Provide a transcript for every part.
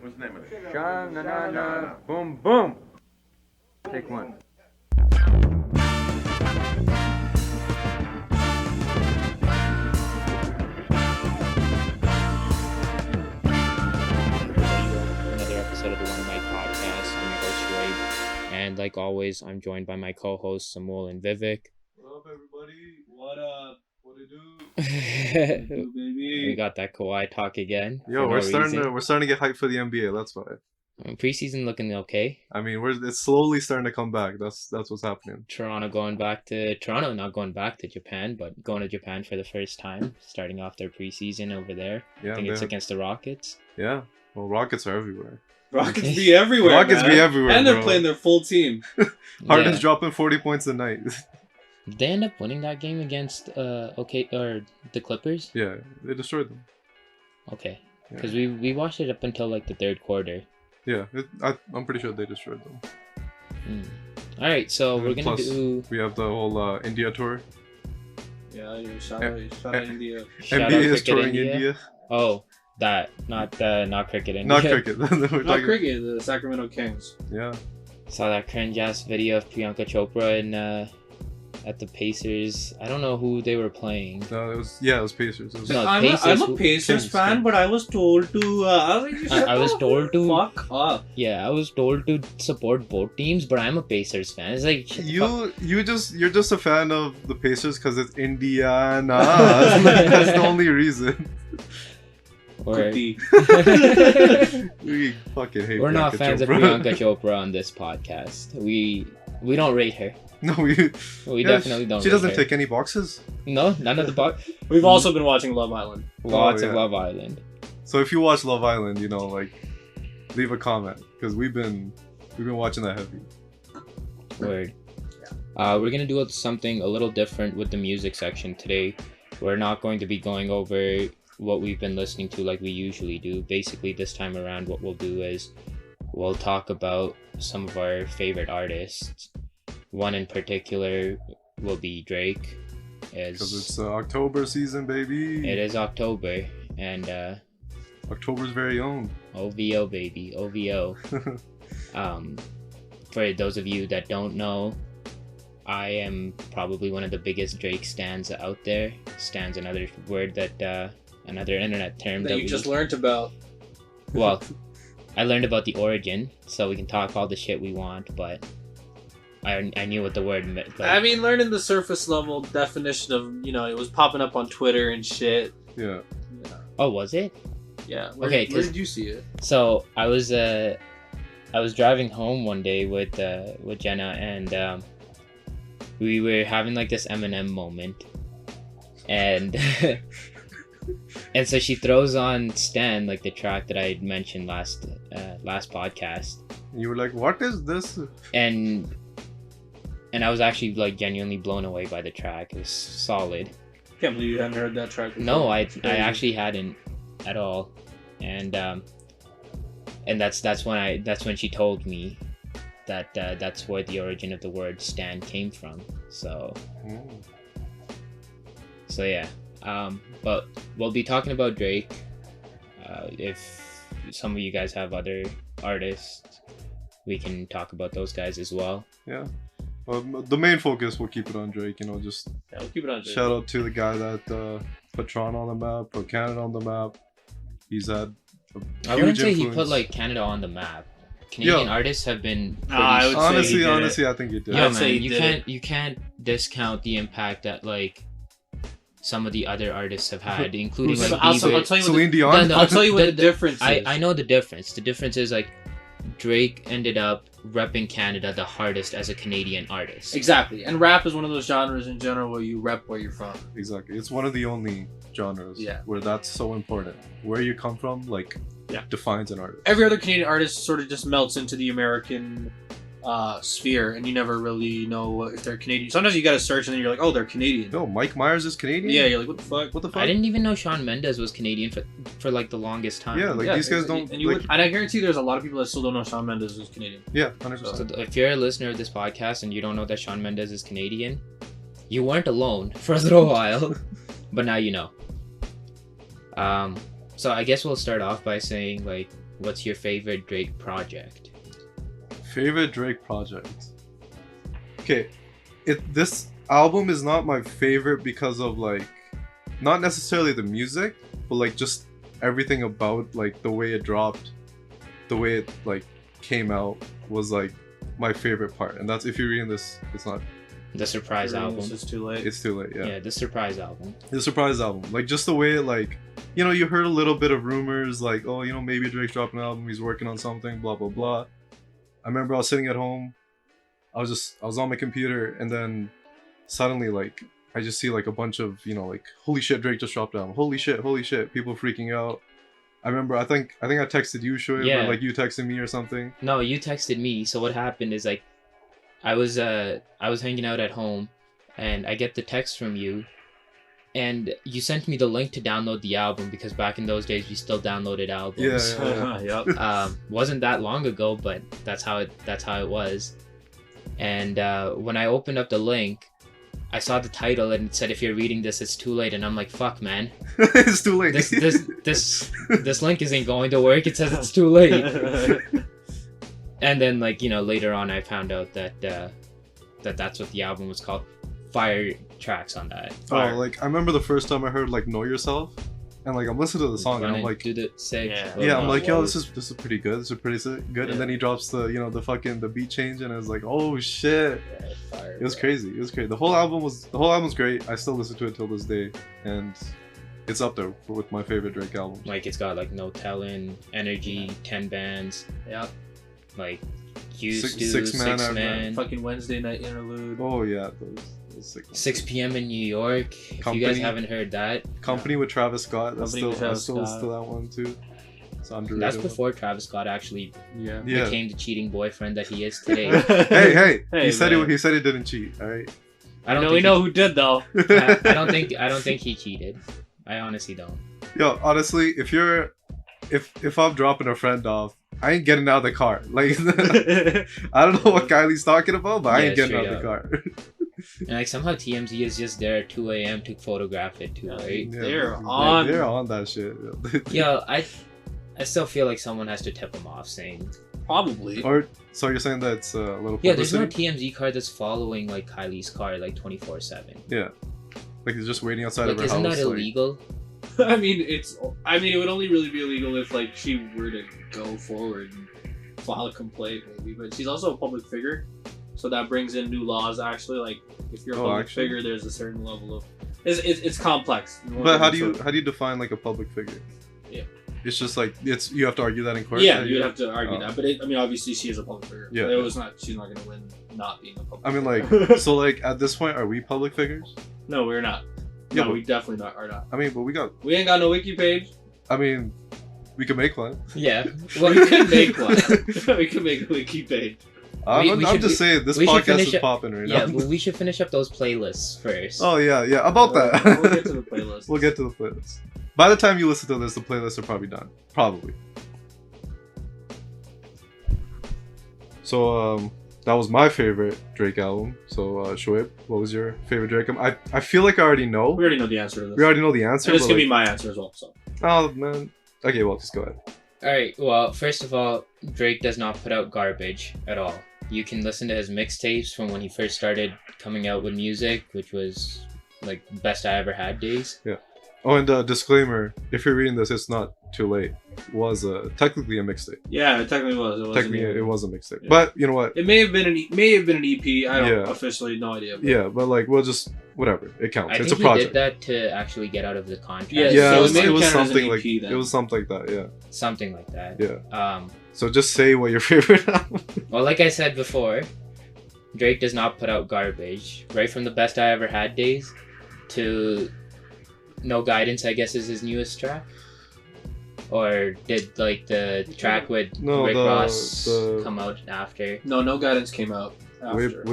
What's the name of it? Sha-na-na-na, boom, boom. Take one. Another episode of the One Mic Podcast. I'm your host, Ray. And like always, I'm joined by my co-hosts, Samul and Vivek. What up, everybody? What up? What it do? We got that Kawhi talk again. Yo, we're starting to get hyped for the NBA. That's why. Preseason looking okay. I mean, it's slowly starting to come back. That's what's happening. Toronto not going back to Japan, but going to Japan for the first time, starting off their preseason over there. Yeah, I think it's against the Rockets. Yeah. Well, Rockets are everywhere. Rockets be everywhere. Rockets be everywhere, and they're bro. playing their full team. Harden's dropping 40 points a night. Did they end up winning that game against the Clippers? Yeah, they destroyed them. Okay, because we watched it up until like the third quarter. Yeah, I'm pretty sure they destroyed them. All right, so we're gonna do. We have the whole India tour. Yeah, shout out India. NBA is touring India. Oh, that not cricket India. Not cricket. Not cricket. The Sacramento Kings. Yeah. Saw that cringe ass video of Priyanka Chopra at the Pacers. I don't know who they were playing. No, it was Pacers. I'm a Pacers fan, but I was told to. I was told to fuck up. Yeah, I was told to support both teams, but I'm a Pacers fan. It's like you're just a fan of the Pacers because it's Indiana. That's the only reason. We fucking hate. We're not fans of Priyanka Chopra on this podcast. We don't rate her. No, we definitely don't. She doesn't tick any boxes. No, none of the box. We've also been watching Love Island. Lots of Love Island. So if you watch Love Island, leave a comment because we've been watching that heavy. Word. We're gonna do something a little different with the music section today. We're not going to be going over what we've been listening to like we usually do. Basically, this time around, what we'll do is we'll talk about some of our favorite artists. One in particular will be Drake. Because it's October season, baby. It is October, and October's very own. OVO, baby. OVO. For those of you that don't know, I am probably one of the biggest Drake stans out there. Stans, another word that, another internet term that you just learned about. Well, I learned about the origin, so we can talk all the shit we want, but I knew what the word meant. I mean, learning the surface level definition of, it was popping up on Twitter and shit. Yeah. Oh, was it? Yeah. Where did you see it? So I was driving home one day with Jenna, and we were having like this Eminem moment, and and so she throws on Stan, like the track that I mentioned last podcast. You were like, "What is this?" And I was actually like genuinely blown away by the track. It was solid. Can't believe you hadn't heard that track before. No, I actually hadn't at all, and that's when she told me that that's where the origin of the word "stan" came from. So yeah. But we'll be talking about Drake. If some of you guys have other artists, we can talk about those guys as well. Yeah. The main focus, we'll keep it on Drake. We'll keep it on Drake. Shout out to the guy that put Toronto on the map, put Canada on the map. He's had a huge I wouldn't say influence. he put like Canada on the map. Canadian artists have been pretty... honestly, I think he did. Yeah, man, you can't discount the impact that like some of the other artists have had, including like I'll tell you Celine Dion. I'll tell you what the difference is. I know the difference. The difference is like Drake ended up repping Canada the hardest as a Canadian artist. Exactly. And rap is one of those genres in general where you rep where you're from. Exactly. It's one of the only genres where that's so important. Where you come from, defines an artist. Every other Canadian artist sort of just melts into the American sphere, and you never really know if they're Canadian. Sometimes you gotta search and then you're like, oh, they're Canadian. No, Mike Myers is Canadian? Yeah, you're like, what the fuck? What the fuck? I didn't even know Shawn Mendes was Canadian for like the longest time. Yeah, these guys don't... And I guarantee there's a lot of people that still don't know Shawn Mendes is Canadian. Yeah, 100%. So if you're a listener of this podcast and you don't know that Shawn Mendes is Canadian, you weren't alone for a little while, but now you know. So I guess we'll start off by saying, like, what's your favorite Drake project? Favorite Drake project. Okay, this album is not my favorite because of like, not necessarily the music, but like just everything about like the way it dropped, the way it like came out was like my favorite part. And that's, if you're reading this, it's not The surprise album. It's too late. It's too late. Yeah. Yeah, the surprise album. The surprise album, like just the way it, like, you know, you heard a little bit of rumors like, oh, you know, maybe Drake's dropping an album, he's working on something, blah blah blah. I remember I was sitting at home, I was on my computer, and then suddenly like I just see like a bunch of, you know, like, holy shit, Drake just dropped an album, holy shit, people freaking out. I remember I think I texted you, Shoaib, or like you texted me or something. No, you texted me. So what happened is like I was hanging out at home, and I get the text from you, and you sent me the link to download the album, because back in those days we still downloaded albums. Yeah. Yep. Wasn't that long ago, but that's how it was. And when I opened up the link, I saw the title and it said, "If you're reading this, it's too late." And I'm like, "Fuck, man, it's too late. This link isn't going to work. It says it's too late." And then, like, you know, later on, I found out that that's what the album was called. Fire tracks on that. Oh, like I remember the first time I heard like "Know Yourself," and like I'm listening to the song and I'm like, I'm like, yo, this is pretty good. This is pretty good. Yeah. And then he drops the, you know, the beat change, and I was like, oh shit. Yeah, it was crazy. It was crazy. The whole album's great. I still listen to it till this day, and it's up there with my favorite Drake albums. Like, it's got like No Tellin', Energy, 10 Bands. Yeah. Like Six Man, fucking Wednesday Night Interlude. Oh yeah, 6 p.m. in New York. If you guys haven't heard that, Company with Travis Scott. That's still that one too. It's underrated. That's before Travis Scott actually became the cheating boyfriend that he is today. hey, he said he didn't cheat. All right. We know who did though. I don't think he cheated. I honestly don't. Yo, honestly, if I'm dropping a friend off, I ain't getting out of the car. Like, I don't know what Kylie's talking about, but I ain't getting out of the car. And like somehow TMZ is just there at 2 a.m. to photograph it too, right? Yeah, they're on that shit. Yeah, I still feel like someone has to tip them off, saying probably. Or so you're saying that it's a little publicity? Yeah, there's no TMZ car that's following like Kylie's car like 24/7. Yeah, like he's just waiting outside of her house. Isn't that illegal? I mean, it would only really be illegal if like she were to go forward and file a complaint, maybe. But she's also a public figure, so that brings in new laws. Actually, like if you're a public figure, there's a certain level of it's complex. But how do you define like a public figure? Yeah, it's just like you have to argue that in court. Yeah, you'd have to argue that. But obviously she is a public figure. Yeah, she's not going to win not being a public. I mean, figure. like so, like at this point, are we public figures? No, we're not. Yeah, we definitely are not. I mean, but we ain't got no wiki page. I mean, we could make one. Yeah, well, we could make one. We could make a wiki page. I'm just saying, this podcast is popping right now. Yeah, but we should finish up those playlists first. Oh yeah, about that. We'll get to the playlist. We'll get to the playlist. By the time you listen to this, the playlists are probably done. Probably. So that was my favorite Drake album. So Shoaib, what was your favorite Drake album? I feel like I already know. We already know the answer to this. We already know the answer. And it's gonna be my answer as well. So. Oh man. Okay, well, just go ahead. Alright, well, first of all, Drake does not put out garbage at all. You can listen to his mixtapes from when he first started coming out with music, which was like Best I Ever Had days. Yeah. Oh, and disclaimer, if you're reading this, it's not too late. It was technically a mixtape. Yeah, it technically was. It was a mixtape. Yeah. But you know what? It may have been an EP. I don't officially, no idea. But. Yeah, but like we'll just whatever. It counts. It's a project. I think he did that to actually get out of the contract. Yeah, so it was something like it was something like that. Yeah. Something like that. Yeah. So just say what your favorite album. Well, like I said before, Drake does not put out garbage. Right from the Best I Ever Had days to No Guidance, I guess, is his newest track. Or did like the track with Rick Ross come out after? No Guidance came out after.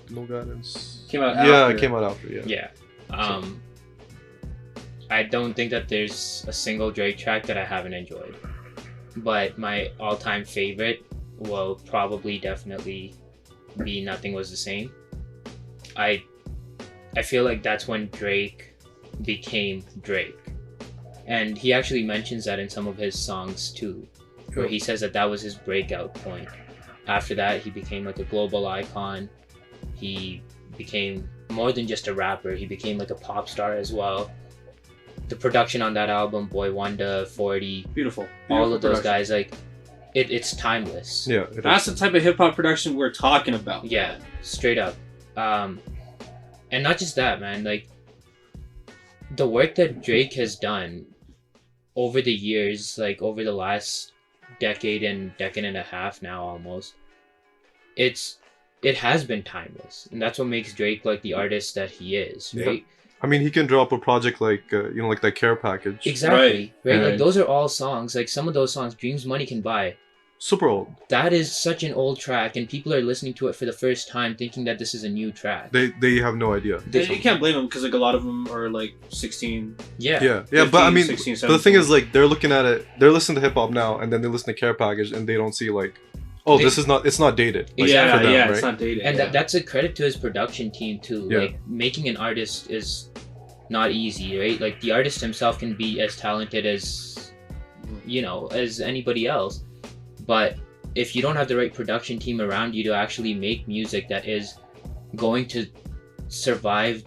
No Guidance came out after. Yeah, it came out after. Yeah. I don't think that there's a single Drake track that I haven't enjoyed. But my all-time favorite will probably definitely be Nothing Was the Same. I feel like that's when Drake became Drake. And he actually mentions that in some of his songs too. where Yep. he says that was his breakout point. After that, he became like a global icon. He became more than just a rapper. He became like a pop star as well. The production on that album, Boy Wonder, 40, Beautiful. all of those production. guys, like it's timeless. Yeah, That's the type of hip hop production we're talking about. Yeah, straight up. And not just that, man. Like the work that Drake has done over the years, like over the last decade and a half now, almost. It has been timeless, and that's what makes Drake like the artist that he is, right? I mean, he can drop a project like like that Care Package. Exactly, right? And- Like those are all songs. Like some of those songs, Dreams Money Can Buy. Super old. That is such an old track, and people are listening to it for the first time, thinking that this is a new track. They have no idea. You can't blame them because like a lot of them are like 16. Yeah. Yeah, 15, but I mean, 16, but the thing 17. is, like, they're looking at it, they're listening to hip hop now, and then they listen to Care Package, and they don't see like, oh, They- it's not dated. Like, Yeah, for them, yeah, right? it's not dated. And yeah. that's a credit to his production team too. Yeah. Like making an artist is not easy, right? Like the artist himself can be as talented as as anybody else, but if you don't have the right production team around you to actually make music that is going to survive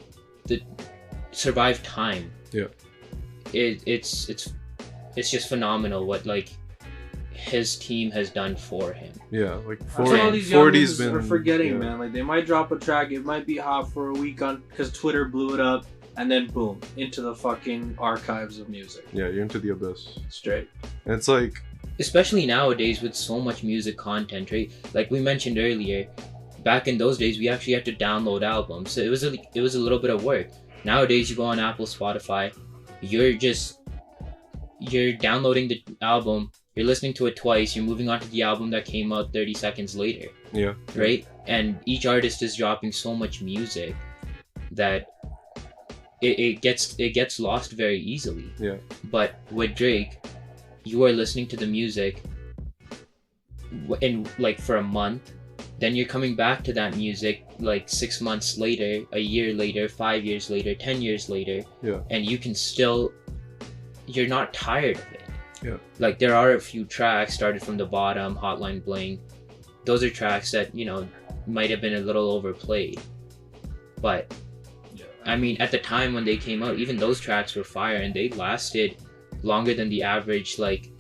time, Yeah. it's just phenomenal what like his team has done for him. Yeah, like That's what all these 40's youngins been are forgetting, yeah. man. Like they might drop a track, it might be hot for a week on because Twitter blew it up, and then boom, into the fucking archives of music. Yeah, you're into the abyss. Straight. And it's like, Especially nowadays with so much music content, right? Like we mentioned earlier, back in those days we actually had to download albums, so it was a little bit of work. Nowadays you go on Apple, Spotify, you're downloading the album, you're listening to it twice, you're moving on to the album that came out 30 seconds later, yeah, right? And each artist is dropping so much music that it gets lost very easily. Yeah. But with Drake, you are listening to the music in like for a month, then you're coming back to that music like 6 months later, a year later, 5 years later, 10 years later, Yeah. and you can still, you're not tired of it. Yeah. Like there are a few tracks, Started From the Bottom, Hotline Bling, those are tracks that might have been a little overplayed, but I mean at the time when they came out, even those tracks were fire, and they lasted longer than the average like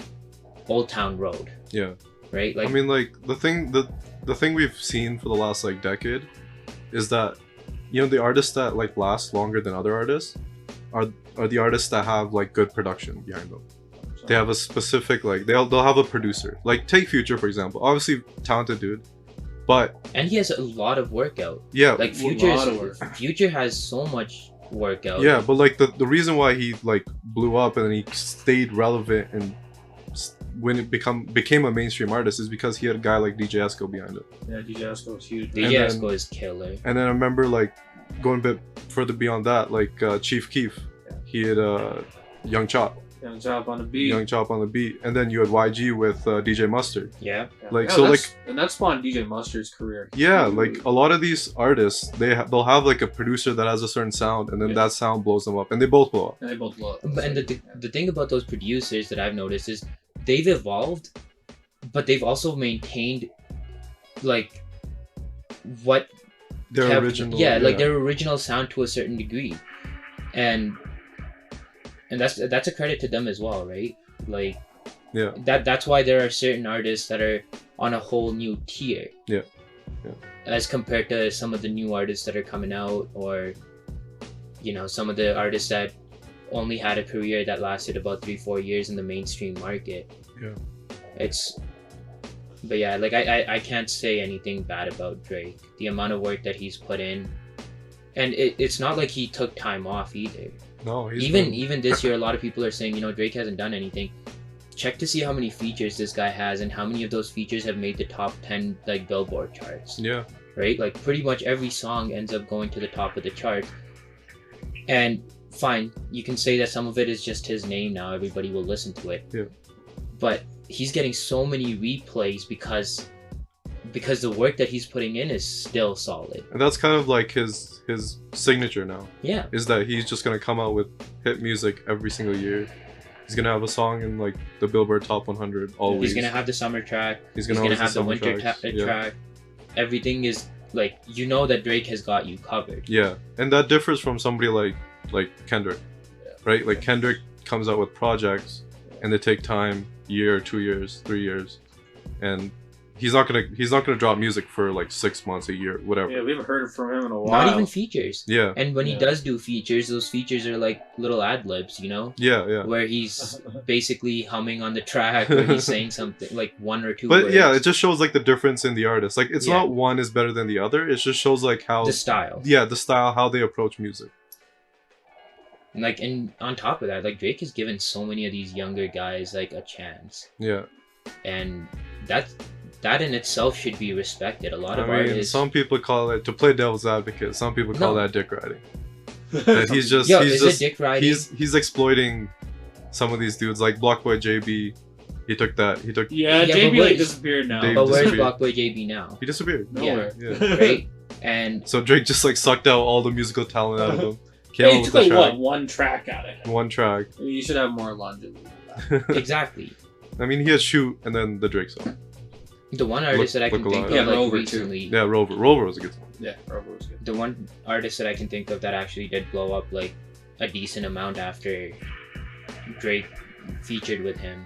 Old Town Road, yeah. right? Like I mean, like the thing we've seen for the last like decade is that the artists that like last longer than other artists are the artists that have like good production behind them. They have a specific like they'll have a producer. Like take Future for example. Obviously talented dude, but and he has a lot of workout. yeah, Like lot of work. Future has so much workout. yeah. But like the reason why he like blew up and then he stayed relevant and when it became a mainstream artist is because he had a guy like DJ Esco behind it. Yeah, DJ Esco was huge. DJ And then- Esco is killer. And then I remember like going a bit further beyond that, like Chief Keef, he had Young Chop. Young Chop on the beat. Young Chop on the beat, and then you had YG with DJ Mustard. Yeah. Like, Yeah, so, that's- and that spawned DJ Mustard's career. Yeah, like a lot of these artists, they'll have like a producer that has a certain sound, and then Yeah. that sound blows them up, and they both blow up. And they both love. And the thing about those producers that I've noticed is they've evolved, but they've also maintained like what Their kept- original, like their original sound to a certain degree, and that's a credit to them as well, right? Like Yeah. that's why there are certain artists that are on a whole new tier. Yeah. Yeah. As compared to some of the new artists that are coming out, or some of the artists that only had a career that lasted about 3-4 years in the mainstream market. Yeah. But yeah, like I can't say anything bad about Drake. The amount of work that he's put in, and it's not like he took time off either. No, he's Even this year, a lot of people are saying, Drake hasn't done anything. Check to see how many features this guy has, and how many of those features have made the top 10 like Billboard charts. Yeah. Right? Like pretty much every song ends up going to the top of the chart. And fine, you can say that some of it is just his name now, everybody will listen to it. Yeah. But he's getting so many replays because the work that he's putting in is still solid. And that's kind of like his signature now. Yeah. Is that he's just gonna come out with hit music every single year. He's gonna have a song in like the Billboard Top 100 always. He's gonna have the summer track. He's He's gonna gonna have the summer winter tracks, yeah. track. Everything is like, you know that Drake has got you covered. Yeah, and that differs from somebody like Kendrick, right? Like Kendrick comes out with projects, and they take time, year, 2 years, 3 years, and he's not gonna drop music for like 6 months, a year, whatever. Yeah, we haven't heard from him in a while. Not even features. Yeah. And when he Yeah. does do features, those features are like little ad libs, you know, Yeah. where he's basically humming on the track, or he's saying something like one or two But words. yeah, it just shows like the difference in the artist. Like it's Yeah. not one is better than the other. It just shows like how the style. the style, how they approach music. And like, and on top of that, like Drake has given so many of these younger guys like a chance, Yeah. and that in itself should be respected. A lot I of mean, artists. some people call it, to play devil's advocate, some people call No. that dick riding. That he's just Yo, he's is just it dick riding? he's exploiting some of these dudes like Blockboy JB. He took Yeah, Yeah, but JB wait. like disappeared now. Dave But where's disappeared. Blockboy JB now? he disappeared. Nowhere. Yeah. Right? And So Drake just like sucked out all the musical talent out of him. Came Hey, out you with took the like track. what, one track out of it. One track. You should have more longevity. exactly. I mean, he had Shoot and then the Drake song. The one artist that I can Look think Alive. of like Yeah, Rover, too. recently, Yeah, Rover. Rover was a good song. Yeah, Rover was good. the one artist that I can think of that actually did blow up like a decent amount after Drake featured with him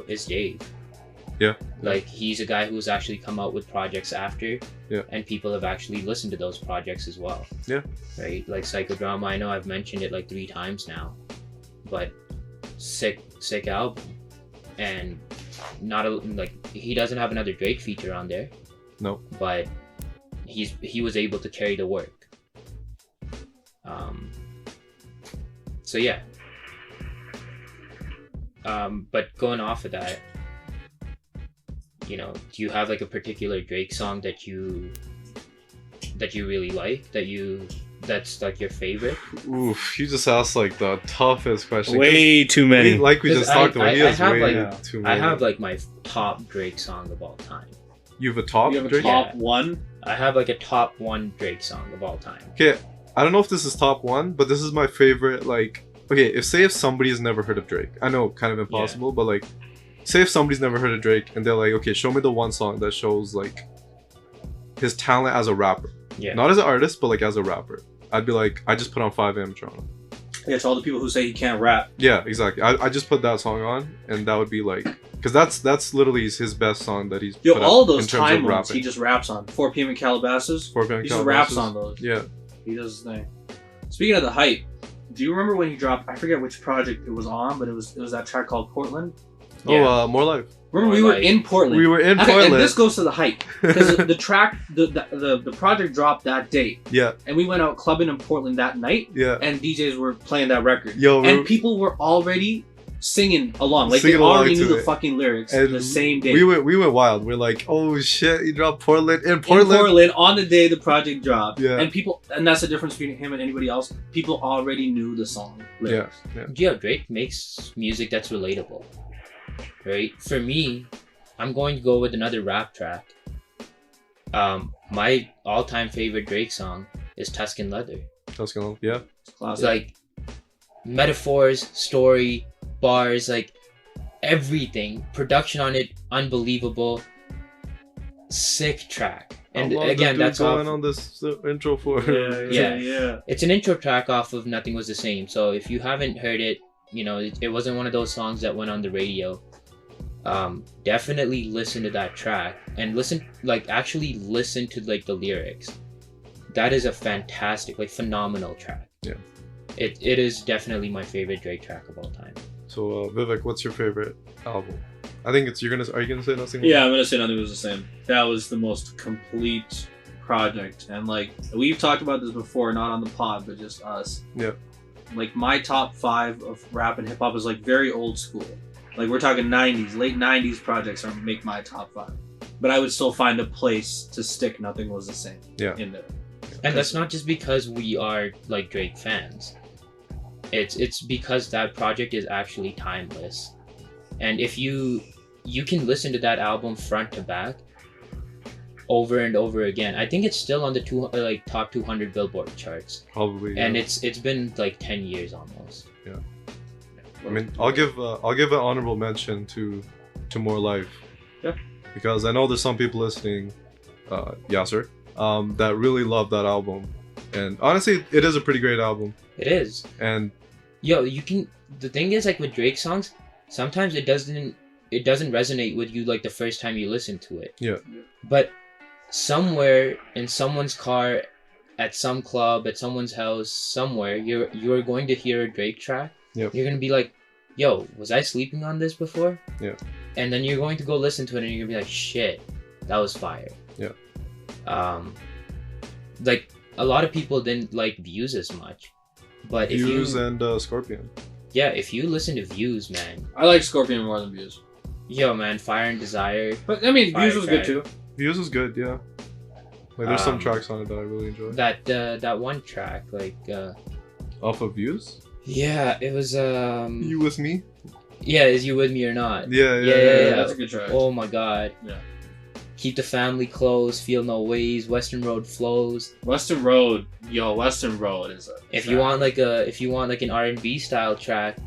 is Dave. Yeah. Like he's a guy who's actually come out with projects after, Yeah. and people have actually listened to those projects as well. Yeah. Right? Like Psychodrama, I know I've mentioned it like 3 times now, but sick album, and not a, like he doesn't have another Drake feature on there. No. But he was able to carry the work. So yeah. But going off of that, you know, do you have like a particular Drake song that you really like, that's like your favorite? Oof, you just asked like the toughest question. Way too many. Like we 'Cause just talked about, he I has have, way like- too I many. have like my top Drake song of all time. You have a top You have a Drake? top Yeah. one? I have like a top 1 Drake song of all time. Okay, I don't know if this is top one, but this is my favorite. Like, okay, if somebody has never heard of Drake, I know kind of impossible, but like, say if somebody's never heard of Drake and they're like, okay, show me the one song that shows like his talent as a rapper, Yeah. not as an artist, but like as a rapper. I'd be like, I just put on 5 AM Toronto. Yeah, to all the people who say he can't rap. Yeah, exactly. I just put that song on, and that would be like, because that's literally his best song that he's Yo, put all out those in terms time of ones rapping. he just raps on. 4 p.m. in Calabasas. 4 PM He just Calabasas. raps on those. Yeah. He does his thing. Speaking of the hype, do you remember when he dropped? I forget which project it was on, but it was that track called Portland. Oh, More Life. Remember, we More were Life. in Portland. We were in Okay, Portland. and this goes to the hype because the track, the project dropped that date, Yeah, and we went out clubbing in Portland that night, yeah. and DJs were playing that record, Yo, and people were already singing along, like Singing they already along knew to the it. fucking lyrics And the same day. we went wild. We're like, oh shit, he dropped Portland in in Portland. Portland on the day the project dropped, Yeah. and that's the difference between him and anybody else. People already knew the song lyrics. Yeah. Yeah, Drake makes music that's relatable, right? For me, I'm going to go with another rap track. My all-time favorite Drake song is Tuscan Leather. That's gonna, yeah. It's classic. Like metaphors, story, bars, like everything. Production on it, unbelievable. Sick track. And How long again, did that's going off. on this intro for. Yeah. It's an intro track off of Nothing Was the Same. So if you haven't heard it, you know, it wasn't one of those songs that went on the radio. Definitely listen to that track and actually listen to like the lyrics. That is a fantastic, like phenomenal track. Yeah. It is definitely my favorite Drake track of all time. So Vivek, what's your favorite album? I think it's are you gonna say Nothing? Yeah, I'm gonna say Nothing Was the Same. That was the most complete project, and like we've talked about this before, not on the pod, but just us. Yeah. Like my top 5 of rap and hip hop is like very old school. Like we're talking 90s, late 90s projects make my top 5. But I would still find a place to stick Nothing Was the Same in there. And that's not just because we are like Drake fans. It's because that project is actually timeless. And if you can listen to that album front to back over and over again. I think it's still on the top 200 Billboard charts. Probably. And yeah. it's been like 10 years almost. Yeah. I mean, I'll give an honorable mention to More Life. Yeah. Because I know there's some people listening, Yasser, that really love that album, and honestly, it is a pretty great album. It is. And Yo, you can. The thing is, like with Drake songs, sometimes it doesn't resonate with you like the first time you listen to it. Yeah. But somewhere in someone's car, at some club, at someone's house, somewhere, you're going to hear a Drake track. Yep. You're gonna be like, "Yo, was I sleeping on this before?" Yeah. And then you're going to go listen to it, and you're gonna be like, "Shit, that was fire." Yeah. Like a lot of people didn't like Views as much, but Views if you and Scorpion. yeah, if you listen to Views, man, I like Scorpion more than Views. yo, man, Fire and Desire. But I mean, Views was good Firecrack. too. Views was good, yeah. Like there's some Um, tracks on it that I really enjoy. That one track, like Off of Views? yeah, it was You with me? yeah, Is You With Me or Not? Yeah. Yeah. That's a good track. Oh my god. Yeah. Keep the Family Close, Feel No Ways, Western Road Flows. Western Road is a If you want like an R&B style track,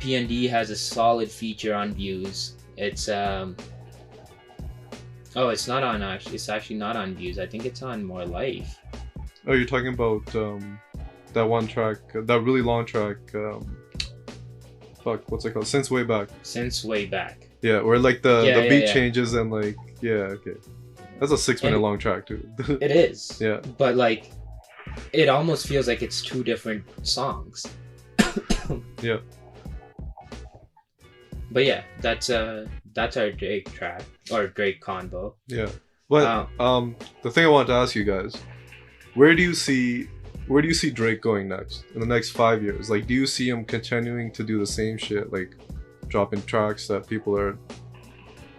PND has a solid feature on Views. It's oh, it's not on actually. It's actually not on Views. I think it's on More Life. Oh, you're talking about that one track, that really long track. Fuck, what's it called? Since Way Back. Since Way Back. Yeah, where like the Yeah, beat yeah. changes and like okay. That's a 6-minute And- long track too. It is. Yeah. But like, it almost feels like it's two different songs. Yeah. But yeah, that's our Drake track or Drake convo. Yeah. But the thing I wanted to ask you guys, where do you see Drake going next in the next 5 years? Like, do you see him continuing to do the same shit, like dropping tracks that people are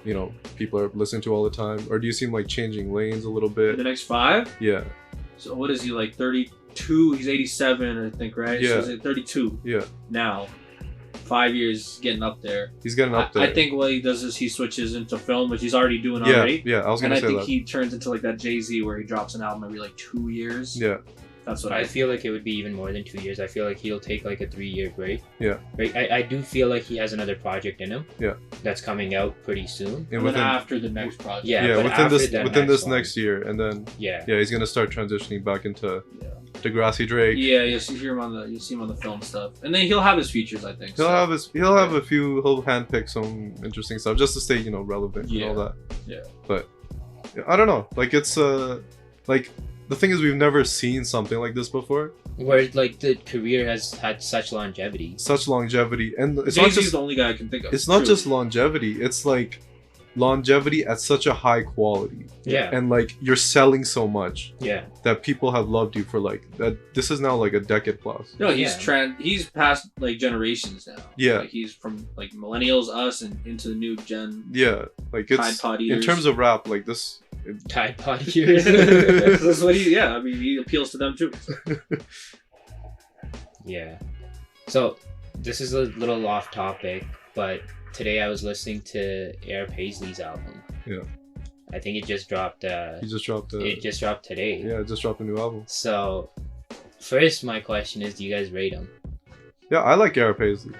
listening to all the time, or do you see him like changing lanes a little the bit? next 5. Yeah. So what is he, like 32? He's 87, I think, right? Yeah. So he's 32 Yeah. now. 5 years, getting up there. He's getting up there. I think what he does is he switches into film, which he's already doing Yeah. already. Yeah. I was And gonna I say think that. he turns into like that Jay-Z where he drops an album every like 2 years. Yeah. That's what I I feel like it would be even more than 2 years. I feel like he'll take like a 3-year break. Yeah. Right. I do feel like he has another project in him. Yeah. That's coming out pretty soon. And And then after the next project. Yeah, yeah, but within after this that within next this one. next year, and then Yeah. he's gonna start transitioning back into Yeah. Degrassi Drake. Yeah, you'll see him on the film stuff, and then he'll have his features, I think. He'll so. have a few. He'll handpick some interesting stuff just to stay relevant and all that. Yeah. But I don't know. Like it's like the thing is we've never seen something like this before. Where like the career has had such longevity. Such longevity, and it's Jay-Z's not just the only guy I can think of. it's not True. just longevity. It's like longevity at such a high quality, Yeah. and like you're selling so much Yeah. that people have loved you for like that. This is now like a decade plus. No, he's Yeah. he's past like generations now. Yeah. Like he's from like millennials, us, and into the new gen. Yeah, like Tide it's Pod in eaters. terms of rap, like this. Tide Pod years. That's what he appeals to them too. Yeah. So this is a little off topic, but today I was listening to Air Paisley's album. Yeah. I think it just dropped. He just dropped. It just dropped today. Yeah, just dropped a new album. So, first, my question is, do you guys rate him? Yeah, I like Garrett Paisley.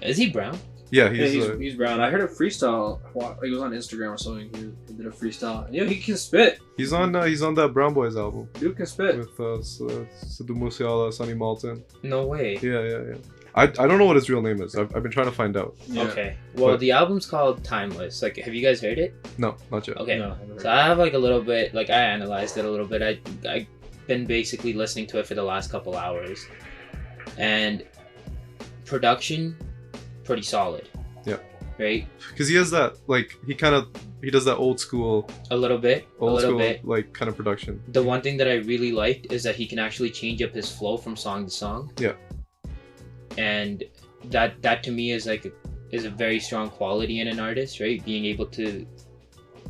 Is he brown? Yeah, He's brown. I heard a freestyle. He was on Instagram or something. He did a freestyle. Yeah, he can spit. he's on that Brown Boys album Dude can spit. with Sidhu Musiala, Sonny Malton. No way. Yeah. I don't know what his real name is. I've been trying to find out. Yeah. Okay. Well, But- the album's called Timeless. Like, have you guys heard it? No, not yet. Okay. No, I haven't So I have like a little bit. Like, I analyzed it a little bit. I been basically listening to it for the last couple hours, and production, pretty solid. Yeah. Right. Because he has that he does that old school A little bit. like kind of production. The one thing that I really liked is that he can actually change up his flow from song to song. Yeah. And that to me is a very strong quality in an artist, right? Being able to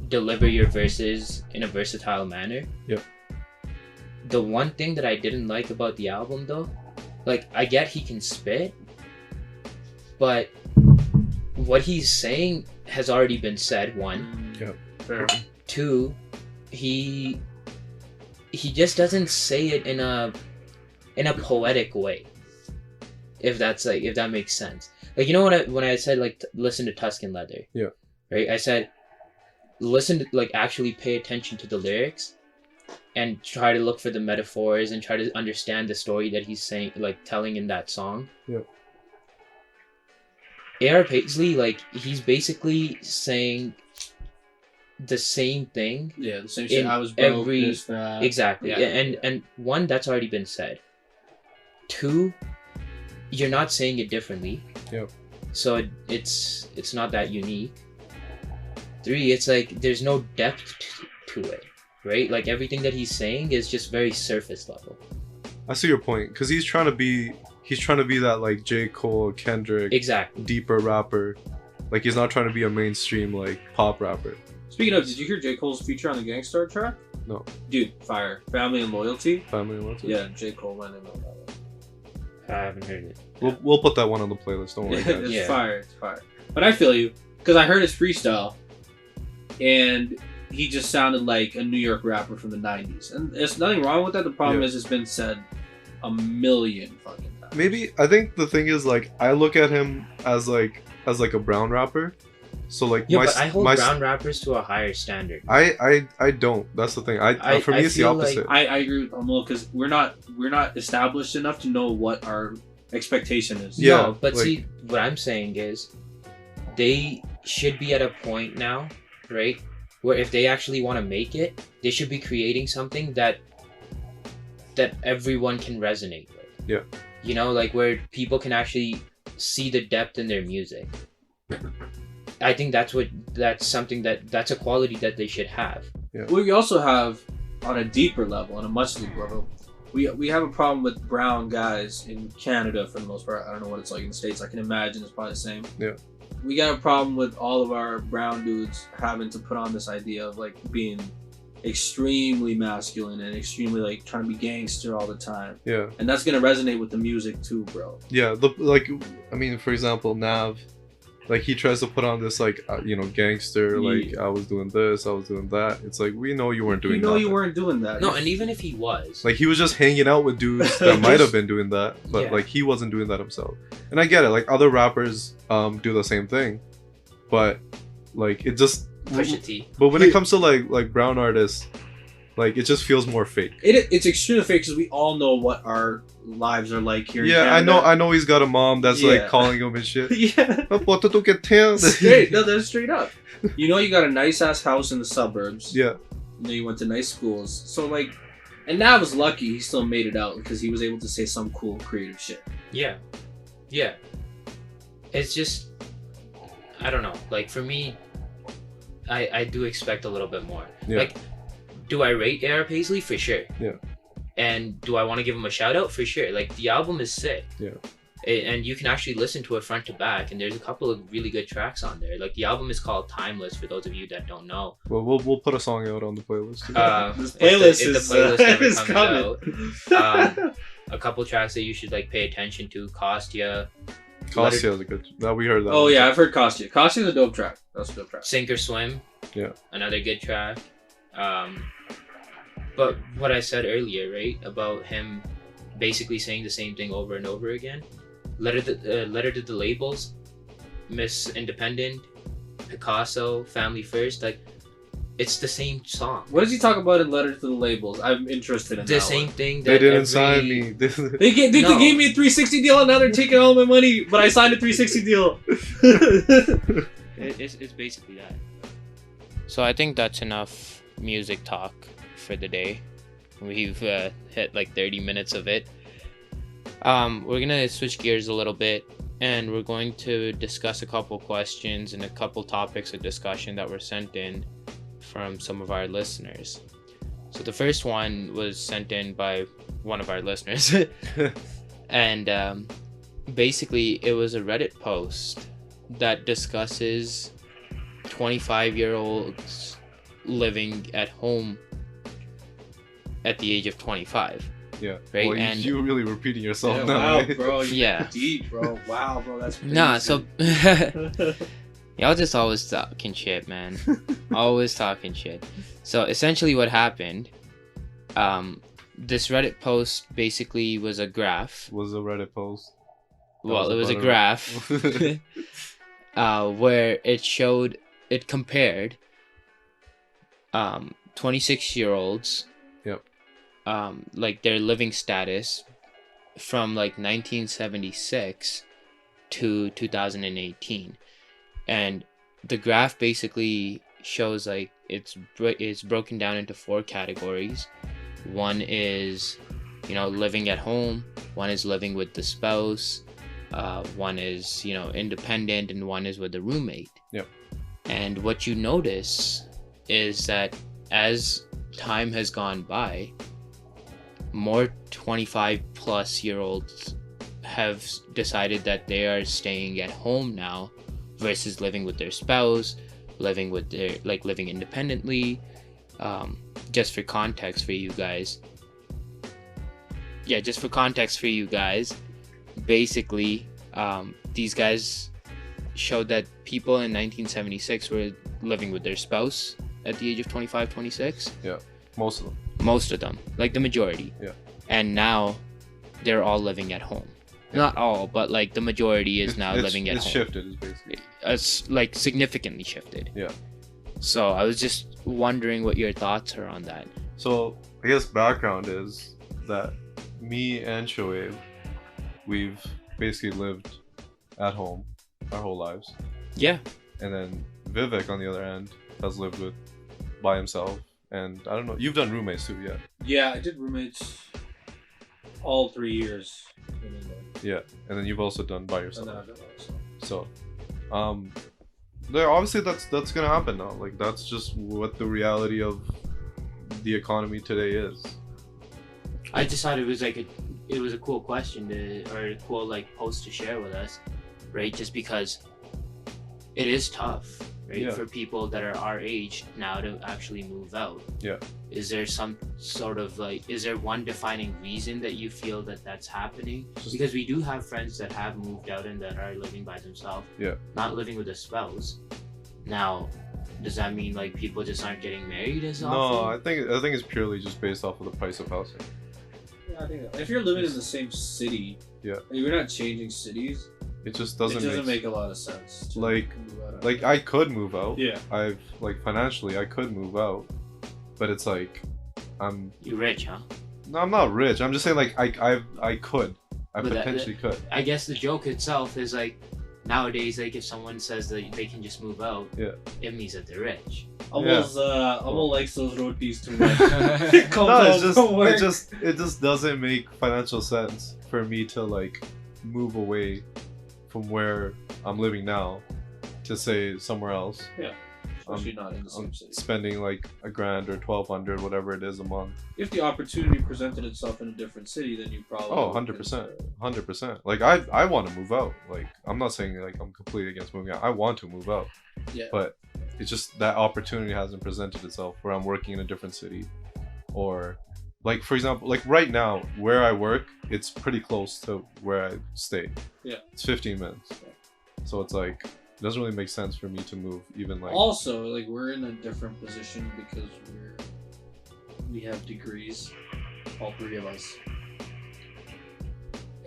deliver your verses in a versatile manner. Yep. The one thing that I didn't like about the album though, like I get he can spit, but what he's saying has already been said, one. Yeah. Fair. Two, he just doesn't say it in a poetic way. If that makes sense. Like, you know when I said like listen to Tuscan Leather. Yeah. Right. I said listen to like actually pay attention to the lyrics, and try to look for the metaphors and try to understand the story that he's saying, like telling in that song. Yeah. A.R. Paisley, like he's basically saying the same thing. Yeah, the same shit. In I was broke. every- This, that. Exactly. Yeah, And one, that's already been said. Two, you're not saying it differently. Yep. So it's not that unique. Three, it's like there's no depth to it, right? Like everything that he's saying is just very surface level. I see your point, because he's trying to be that like J. Cole, Kendrick, Exactly. deeper rapper. Like he's not trying to be a mainstream like pop rapper. Speaking of, did you hear J. Cole's feature on the Gangstar track? No. Dude, fire. Family and Loyalty. Family and what's it? Yeah, J. Cole went in on that one. I haven't heard it. We'll put that one on the playlist. Don't worry, guys. It's Yeah. fire. It's fire. But I feel you, because I heard his freestyle, and he just sounded like a New York rapper from the 90s. And there's nothing wrong with that. The problem Yeah. is it's been said a million fucking times. Maybe I think the thing is like I look at him as like a brown rapper. So like Yeah, but I hold brown rappers to a higher standard. I don't. That's the thing. For me it's the feel like opposite. I agree with Amol, because we're not established enough to know what our expectation is. Yeah, No, but like- see, what I'm saying is, they should be at a point now, right, where if they actually want to make it, they should be creating something that everyone can resonate with. Yeah. You know, like where people can actually see the depth in their music. I think that's a quality that they should have. Well, we also have, on a deeper level, on a much deeper level, we have a problem with brown guys in Canada for the most part. I don't know what it's like in the States. I can imagine it's probably the same. Yeah. We got a problem with all of our brown dudes having to put on this idea of like being extremely masculine and extremely like trying to be gangster all the time. Yeah. And that's gonna resonate with the music too, bro. Yeah, I mean, for example, Nav, like he tries to put on this like gangster, like I was doing this, I was doing that. It's like we know you weren't doing. You know nothing. you weren't doing that. No, and even if he was, Like he was just hanging out with dudes that might have been doing that, but Yeah. like he wasn't doing that himself. And I get it. Like other rappers do the same thing, but like it just. Pusha T. But when it comes to like brown artists, like it just feels more fake. It's extremely fake because we all know what our lives are like here. Yeah, in Canada. I know he's got a mom that's Yeah. like calling him and shit. Yeah. What to get him? Straight, no, that's straight up. You know, you got a nice ass house in the suburbs. Yeah. You know, you went to nice schools. So like, and Nav was lucky he still made it out because he was able to say some cool, creative shit. Yeah. Yeah. It's just, I don't know. Like for me, I do expect a little bit more. Yeah. Like, do I rate A.R. Paisley? For sure. Yeah. And do I want to give him a shout out? For sure. Like the album is sick. Yeah. And you can actually listen to it front to back, and there's a couple of really good tracks on there. Like the album is called Timeless, for those of you that don't know. Well, we'll put a song out on the playlist. This if the- playlist if the is, playlist ever is comes coming. out, a couple tracks that you should like pay attention to: Kostya, Kostya is a good. That we heard that. Oh one. yeah, I've heard Kostya. Kostya's a dope track. That's a dope track. Sink or Swim. Yeah. Another good track. But what I said earlier, right, about him basically saying the same thing over and over again. Letter to the Labels, Miss Independent, Picasso, Family First, like it's the same song. What does he talk about in Letter to the Labels? I'm interested in The that same one. thing that They didn't every- sign me. They gave No. me a 360 deal and now they're taking all my money, but I signed a 360 deal. It's basically that. So I think that's enough music talk for the day. We've hit like 30 minutes of it. We're gonna switch gears a little bit, and we're going to discuss a couple questions and a couple topics of discussion that were sent in from some of our listeners. So the first one was sent in by one of our listeners, and basically it was a Reddit post that discusses 25-year-olds living at home at the age of 25. Yeah. Right, Well, and- you really repeating yourself Yeah, now. wow, eh? bro. You're Yeah. deep, bro. Wow, bro. That's crazy. Nah, so y'all just always talking shit, man. Always talking shit. So essentially what happened, this Reddit post basically was a graph. Was a Reddit post. well, it was a butter. graph where it compared 26-year-olds, Yep. like their living status from like 1976 to 2018, and the graph basically shows like it's broken down into 4 categories. One is, living at home. One is living with the spouse. One is, independent, and one is with a roommate. Yep. And what you notice is that as time has gone by, more 25 plus year olds have decided that they are staying at home now versus living with their spouse, living independently. Just for context for you guys, basically, these guys showed that people in 1976 were living with their spouse at the age of 25, 26. Yeah, most of them. Like the majority. Yeah. And now they're all living at home. Not all, but like the majority is now living at home. It's shifted, is basically. It's like significantly shifted. Yeah. So I was just wondering what your thoughts are on that. So I guess background is that me and Shoaib, we've basically lived at home our whole lives. Yeah. And then Vivek, on the other end, has lived by himself. And I don't know, you've done roommates too, yeah? Yeah, I did roommates all 3 years in England. Yeah, and then you've also done by yourself. And then I've done by myself. So, there obviously that's gonna happen now. Like that's just what the reality of the economy today is. I just thought it was like it was a cool question or a cool like post to share with us, right? Just because it is tough, right, Yeah. for people that are our age now to actually move out. Yeah. Is there some sort of is there one defining reason that you feel that that's happening? Because we do have friends that have moved out and that are living by themselves. Yeah. Not living with a spouse. Now, does that mean like people just aren't getting married as often? No, I think it's purely just based off of the price of housing. Yeah, I think if you're living in the same city, Yeah. and you're not changing cities, It just it doesn't, doesn't make a lot of sense. To Like- move out of like it. I could move out. Yeah. I've financially I could move out, but it's like You're rich, huh? no, I'm not rich. I'm just saying like I could. I But that- potentially could. I guess the joke itself is like nowadays, like if someone says that they can just move out, Yeah. it means that they're rich. Amol likes those rotis too much. No, it just doesn't make financial sense for me to like move away from where I'm living now to say somewhere else. Especially not in the I'm same city. spending like $1,000 or $1,200, whatever it is a month. If the opportunity presented itself in a different city, then you probably Oh, would 100%. consider it. 100%. Like I want to move out. Like I'm not saying like I'm completely against moving out. I want to move out. Yeah. But it's just that opportunity hasn't presented itself where I'm working in a different city, or like for example, like right now where I work, it's pretty close to where I stay. Yeah. It's 15 minutes. So it's like it doesn't really make sense for me to move even like. Also, like we're in a different position because we have degrees, all 3 of us.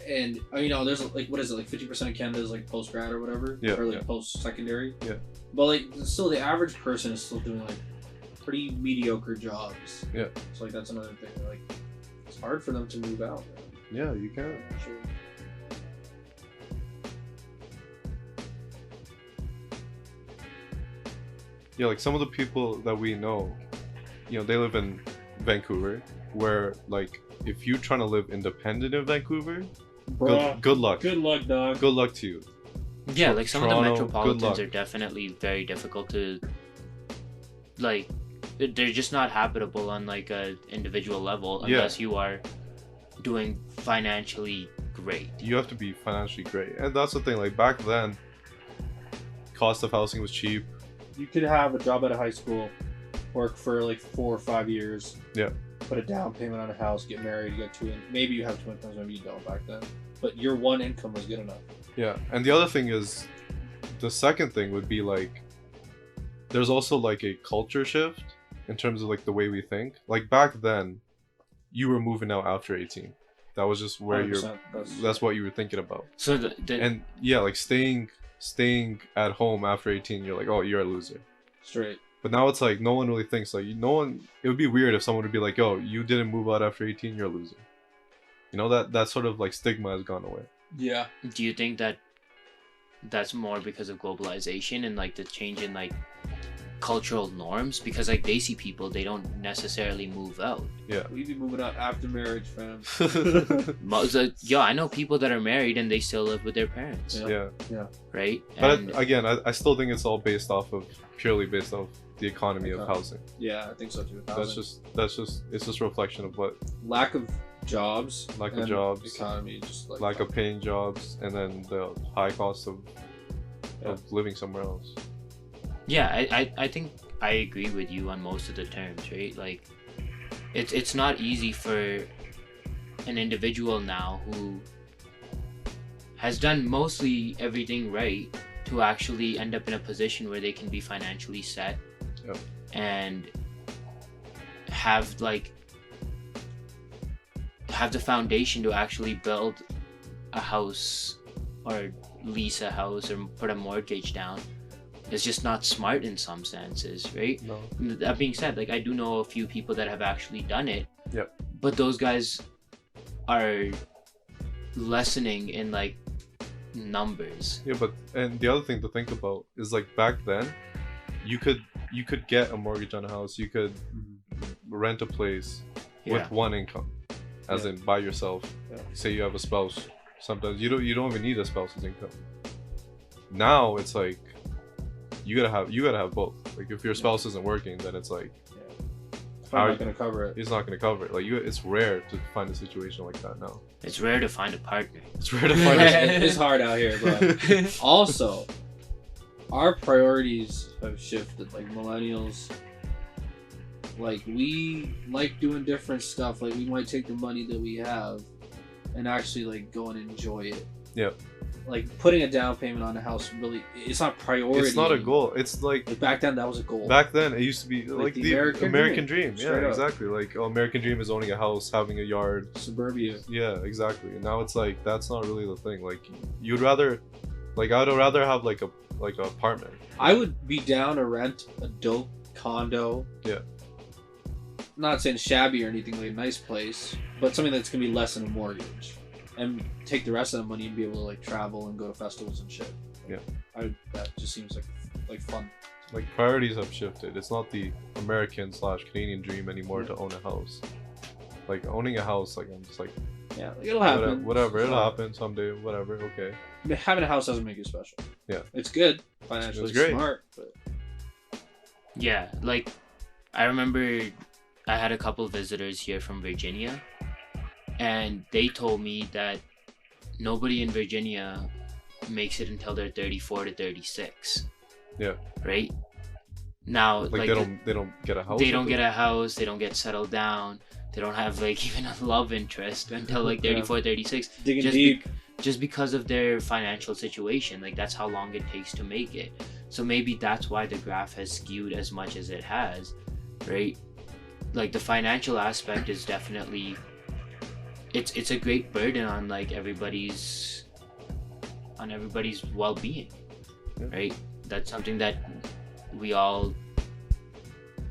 And there's like what is it, like 50% of Canada is like post grad or whatever, Yeah, or like yeah. post secondary. Yeah. But like still, the average person is still doing like pretty mediocre jobs. Yeah. So like that's another thing. Like it's hard for them to move out. Yeah, you can. Actually. Yeah, like some of the people that we know, they live in Vancouver, where like if you're trying to live independent in Vancouver, Bruh. good luck. Good luck, dog. Good luck to you. Yeah, like some Toronto, of the good metropolitans luck. are definitely very difficult to, like, they're just not habitable on like a individual level Yeah. unless you are doing financially great. You have to be financially great, and that's the thing. Like back then, cost of housing was cheap. You could have a job out of high school, work for like 4 or 5 years. Yeah. Put a down payment on a house, get married, get maybe you have 2 incomes, maybe you don't back then. But your one income was good enough. Yeah, and the other thing is, the second thing would be like, there's also like a culture shift in terms of like the way we think. Like back then, you were moving out after 18. That was just where you're. 100%, That's what you were thinking about. So And yeah, like staying at home after 18, you're like, oh, you're a loser. straight. But now it's like no one really thinks like no one. It would be weird if someone would be like, "Yo, you didn't move out after 18, you're a loser." You know that sort of like stigma has gone away. Yeah. do you think that that's more because of globalization and like the change in like cultural norms? Because like they see people, they don't necessarily move out. We be moving out after marriage, fam. I know people that are married and they still live with their parents. Yeah. Right. But And again, I still think it's all purely based off the economy of housing. Yeah, I think so too. That's just it's just a reflection of what lack of jobs. Lack of and jobs. Economy, just like lack of paying jobs, and then the high cost of living somewhere else. yeah, I think I agree with you on most of the terms, right? Like it's not easy for an individual now who has done mostly everything right to actually end up in a position where they can be financially set and have the foundation to actually build a house or lease a house or put a mortgage down. It's just not smart in some senses, right? No. That being said, like I do know a few people that have actually done it. Yep. But those guys are lessening in like numbers. Yeah, and the other thing to think about is like back then, you could get a mortgage on a house, you could rent a place with one income, as in by yourself. Say you have a spouse. Sometimes you don't even need a spouse's income. Now it's like you gotta have both. Like if your spouse isn't working, then it's like I'm not gonna cover it. He's not gonna cover it. Like it's rare to find a situation like that now. It's rare to find a partner. It's rare to find. It's hard out here, but also our priorities have shifted. Like millennials, like we like doing different stuff. Like we might take the money that we have and actually like go and enjoy it. Yep. Like putting a down payment on a house really, it's not priority. It's not a goal. It's like back then that was a goal. Back then it used to be like the American dream. Yeah, Straight up. exactly. Like American dream is owning a house, having a yard, suburbia. Yeah, exactly. And now it's like that's not really the thing. Like you'd rather, like I'd rather have like an apartment. I would be down to rent a dope condo. Yeah. Not saying shabby or anything, like a nice place, but something that's gonna be less than a mortgage, and take the rest of the money and be able to like travel and go to festivals and shit. Yeah. That just seems like fun. Like priorities have shifted. It's not the American/Canadian dream anymore to own a house. Like owning a house, like I'm just like like it'll happen. Whatever, it'll happen someday. Whatever, okay. Having a house doesn't make you special. Yeah. It's good financially, it's great. smart, but yeah, like I remember I had a couple visitors here from Virginia, and they told me that nobody in Virginia makes it until they're 34 to 36. Yeah. Right? Now, like they don't get a house. They don't get a house. They don't get settled down. They don't have like even a love interest until like 34, 36. Digging deep. Just because of their financial situation. Like that's how long it takes to make it. So maybe that's why the graph has skewed as much as it has, right? Like the financial aspect is definitely it's a great burden on like everybody's well-being, right? That's something that we all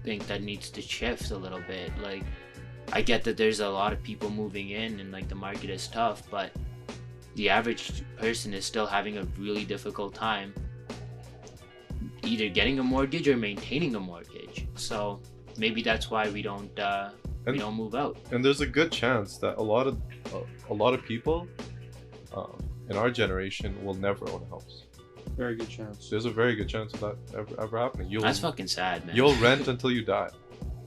think that needs to shift a little bit. Like I get that there's a lot of people moving in and like the market is tough, but the average person is still having a really difficult time either getting a mortgage or maintaining a mortgage. So maybe that's why we don't move out. And there's a good chance that a lot of people in our generation will never own a house. Very good chance. There's a very good chance of that ever happening. That's fucking sad, man. You'll rent until you die.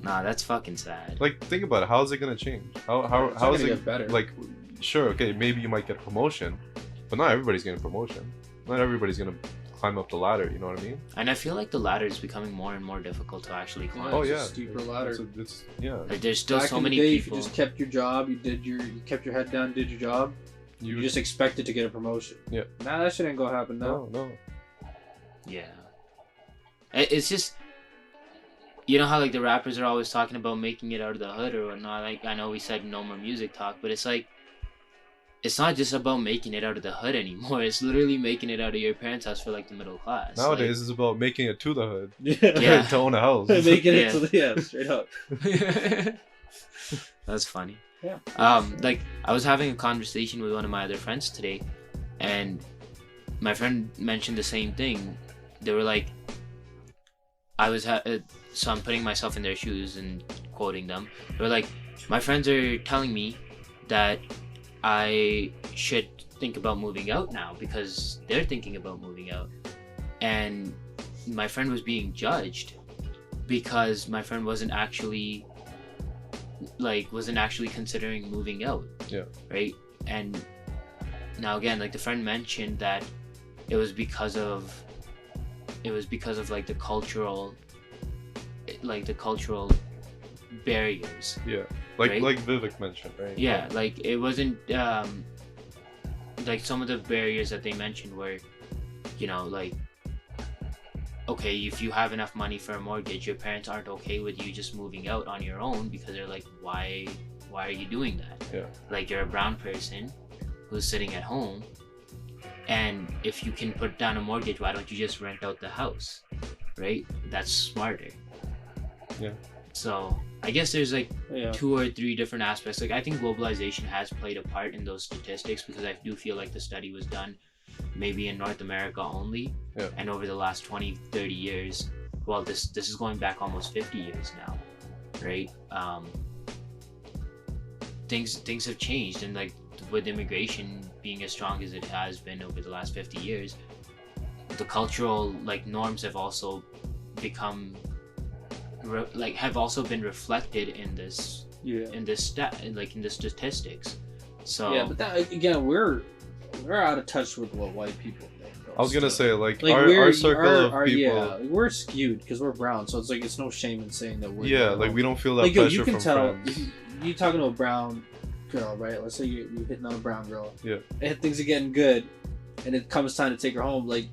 Nah, that's fucking sad. Like think about it. How is it gonna change? How is it get better? Like, sure, okay, maybe you might get a promotion, but not everybody's getting a promotion. Not everybody's gonna climb up the ladder. You know what I mean? And I feel like the ladder is becoming more and more difficult to actually climb. Oh yeah, steeper ladder. It's yeah. Like there's still Back so in the many day, people. If you just kept your job, you kept your head down, did your job. You just expected to get a promotion. Yeah. Nah, that shit ain't gonna happen now. No. Yeah. It's just, you know how like the rappers are always talking about making it out of the hood or whatnot. Like I know we said no more music talk, but it's like it's not just about making it out of the hood anymore. It's literally making it out of your parents' house for like the middle class. Nowadays, it's about making it to the hood Yeah. to own a house. Making Yeah. it to the straight up. That's funny. Yeah. Like I was having a conversation with one of my other friends today, and my friend mentioned the same thing. They were like, so I'm putting myself in their shoes and quoting them. They were like, my friends are telling me that I should think about moving out now because they're thinking about moving out, and my friend was being judged because my friend wasn't actually considering moving out. Yeah. Right. And now again, like the friend mentioned that it was because of like the cultural barriers. Yeah, Right? like Vivek mentioned, right? Yeah, like it wasn't like some of the barriers that they mentioned were, you know, like, okay, if you have enough money for a mortgage, your parents aren't okay with you just moving out on your own because they're like, why are you doing that? Yeah. Like, you're a brown person who's sitting at home, and if you can put down a mortgage, why don't you just rent out the house, right? That's smarter. Yeah. So I guess there's like Yeah. 2 or 3 different aspects. Like, I think globalization has played a part in those statistics because I do feel like the study was done maybe in North America only. Yeah. And over the last 20-30 years, well, this is going back almost 50 years now, right? Things have changed, and like with immigration being as strong as it has been over the last 50 years, the cultural like norms have also become have also been reflected in this Yeah. in the statistics. So Yeah, but that again, we're out of touch with what white people think. Though, I was gonna still. say like we're- our circle of people. Yeah, we're skewed because we're brown, so it's like it's no shame in saying that we're. Yeah, like we don't feel that like yo, pressure you can from tell friends. you talking to a brown girl, right? Let's say you hitting on a brown girl. Yeah. And things are getting good, and it comes time to take her home. Like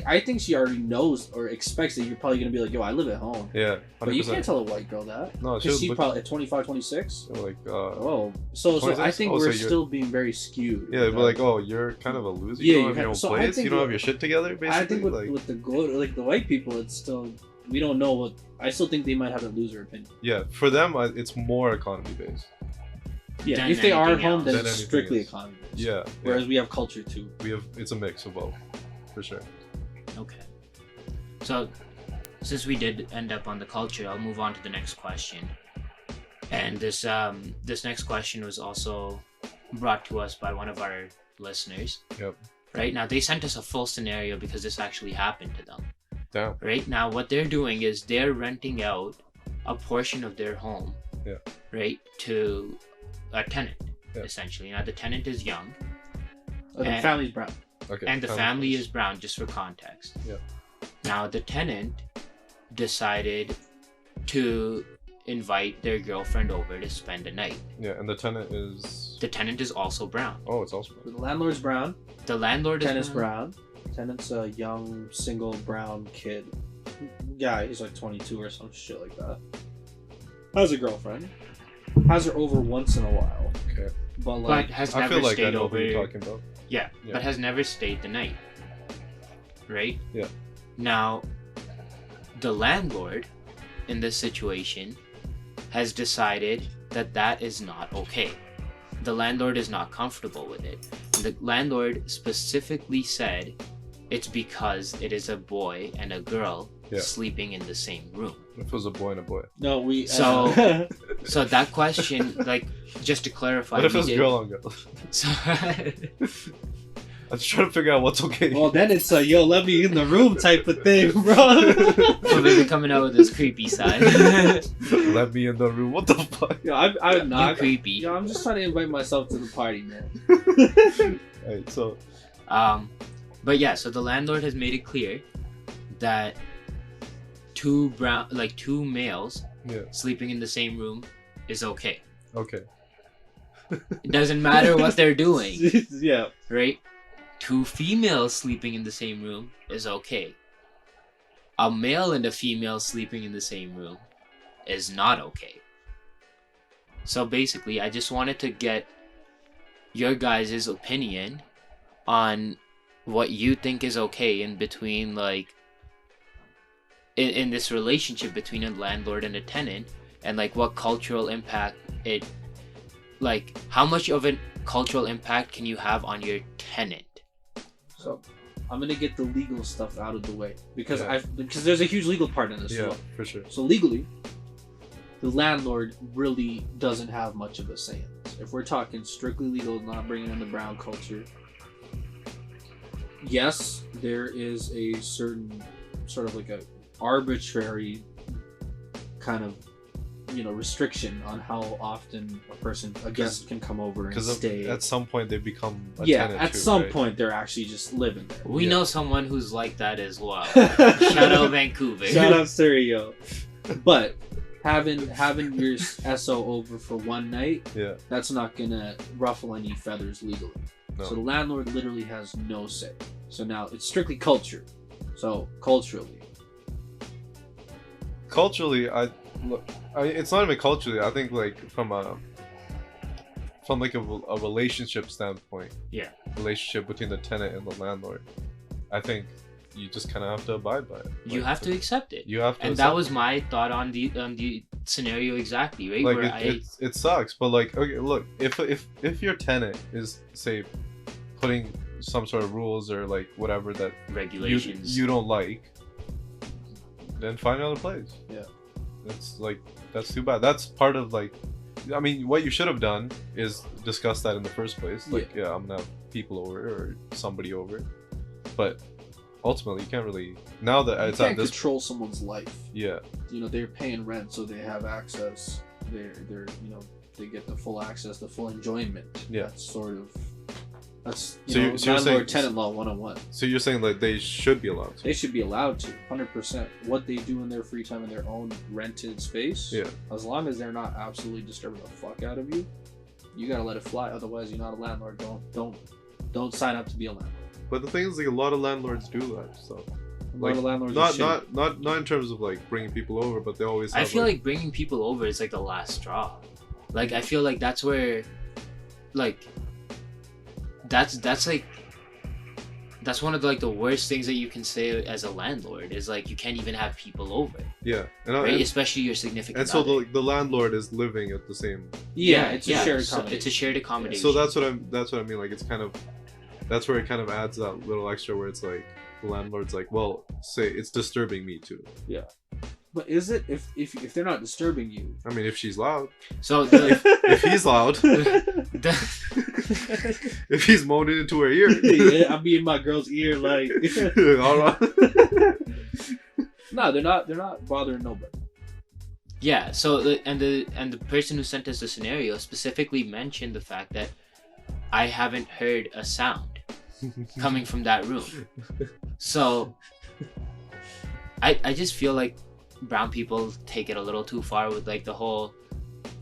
I think she already knows or expects that you're probably gonna be like, yo, I live at home. Yeah, 100%. But you can't tell a white girl that. No, Because she's look, probably at 25, 26. like Oh, so I 26? think Oh, so we're you're- still being very skewed. yeah, but like, oh, you're kind of a loser. Yeah, You you don't have your have- own so I place. think You don't what- have your shit together. Basically, I think like, with the white people, it's still we don't know what. I still think they might have a loser opinion. yeah, for them, it's more economy based. Yeah, Than if they are at anything home, else. then Than it's anything strictly else. economy. Yeah, Whereas we have culture too. it's a mix of both, for sure. okay. So since we did end up on the culture, I'll move on to the next question. And this next question was also brought to us by one of our listeners. Yep. Right now, they sent us a full scenario because this actually happened to them. Damn. Right now, what they're doing is they're renting out a portion of their home. Yeah. Right, to a tenant, Yeah. essentially. Now the tenant is young, The And- family's brown. Okay. and the family is brown, just for context. Yeah. Now the tenant decided to invite their girlfriend over to spend a night. Yeah, and the tenant is. The tenant is also brown. Oh, it's also. The landlord's brown. The landlord is Tenant's brown. Tenant's a young single brown kid. Yeah, he's like 22 or some shit like that. Has a girlfriend. Has her over once in a while. Okay. But but like, has I never feel like stayed I know over. who you're talking about. Yeah, Yeah. but has never stayed the night. Right? Yeah. Now, the landlord in this situation has decided that that is not okay. The landlord is not comfortable with it. The landlord specifically said it's because it is a boy and a girl Yeah. sleeping in the same room. If it was a boy and a boy. no, we. So- So that question, like, just to clarify, What if we it's did- girl on girl? So, I'm just trying to figure out what's okay. well, then it's a yo, let me in the room type of thing, bro. so they're coming out with this creepy side. Let me in the room. What the fuck? Yo, I'm You not. creepy. Yo, I'm just trying to invite myself to the party, man. Alright, so But yeah, so the landlord has made it clear that two males yeah, sleeping in the same room is okay. okay. It doesn't matter what they're doing, Yeah. right? Two females sleeping in the same room is okay. A male and a female sleeping in the same room is not okay. So basically, I just wanted to get your guys' opinion on what you think is okay in between, like, in this relationship between a landlord and a tenant, and like what cultural impact it, like how much of a cultural impact can you have on your tenant? So I'm gonna get the legal stuff out of the way because Yeah. because there's a huge legal part in this as Yeah, well. for sure. So legally, the landlord really doesn't have much of a say in this. If we're talking strictly legal, not bringing in the brown culture, yes, there is a certain sort of like a arbitrary kind of, you know, restriction on how often a guest can come over and Because stay. at some point they become a Yeah, tenant at too, some right? point they're actually just living there. We Yeah. know someone who's like that as well. Shout out Vancouver. Shout out Serio. But having your SO over for one night, Yeah. that's not gonna ruffle any feathers legally. No. So the landlord literally has no say. So now it's strictly culture. So culturally, Culturally, it's not even culturally. I think like from a relationship standpoint, Yeah. relationship between the tenant and the landlord, I think you just kind of have to abide by it. You Like, have to accept it. You have to. And accept that was my thought on the scenario exactly, right? like Where it sucks, but like okay, look, if your tenant is say putting some sort of rules or like whatever that regulations. you don't like, then find another place. Yeah. It's like that's too bad. That's part of like, I mean, what you should have done is discuss that in the first place. Like, yeah, I'm gonna have people over or somebody over, but ultimately you can't really now that you it's can't at this. control someone's life. Yeah, You know, they're paying rent, so they have access. They're you know, they get the full access, the full enjoyment. Yeah. That's sort of that's So you're saying- landlord-tenant law 101. so you're saying like they should be allowed to. They should be allowed to 100%. What they do in their free time in their own rented space, Yeah. as long as they're not absolutely disturbing the fuck out of you, you gotta let it fly. Otherwise, you're not a landlord. Don't sign up to be a landlord. But the thing is, like a lot of landlords do that. So A Like, lot of landlords are shitty. not in terms of like bringing people over, but they always. Have, I feel like bringing people over is like the last straw. Like I feel like that's where, like, that's like, that's one of the, like the worst things that you can say as a landlord is like you can't even have people over, yeah, right? Especially your significant and so other. the landlord is living at the same. Yeah, it's a shared so accommodation. it's a shared accommodation. So that's what I mean. Like it's kind of, that's where it kind of adds that little extra where it's like the landlord's like, well, say it's disturbing me too. But is it if they're not disturbing you? I mean, if she's loud, So the, if he's loud, the if he's moaning into her ear, Yeah, I'm being my girl's ear like. all right. No, they're not bothering nobody. yeah. So the person who sent us the scenario specifically mentioned the fact that I haven't heard a sound coming from that room. So I just feel like brown people take it a little too far with like the whole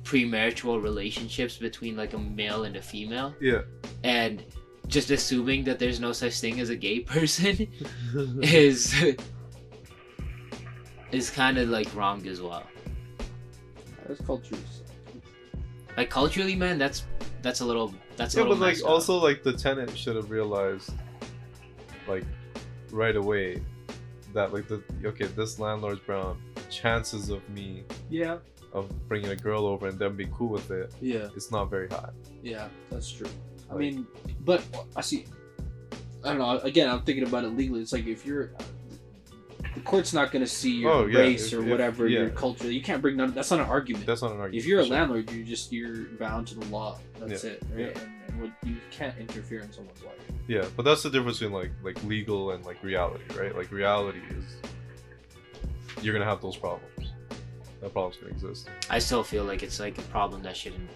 premarital relationships between like a male and a female, Yeah. and just assuming that there's no such thing as a gay person is kind of like wrong as well. That's culture. Like culturally, man, that's a little Yeah, little but like messed up. also like the tenant should have realized, like, right away, that like this landlord's brown. Chances of me Yeah. of bringing a girl over and them being cool with it, Yeah. it's not very high. Yeah. That's true. I Like- mean, but I see. I don't know. Again, I'm thinking about it legally. It's like if you're, the court's not going to see your Oh, yeah, race or if- whatever, yeah. your culture. You can't bring none. That's not an argument. That's not an argument. If you're a for sure. landlord, you're bound to the law. That's Yeah. it, right? And you can't interfere in someone's life. Yeah, but that's the difference between like legal and like reality, right? Like reality is you're gonna have those problems. That problem's gonna exist. I still feel like it's like a problem that shouldn't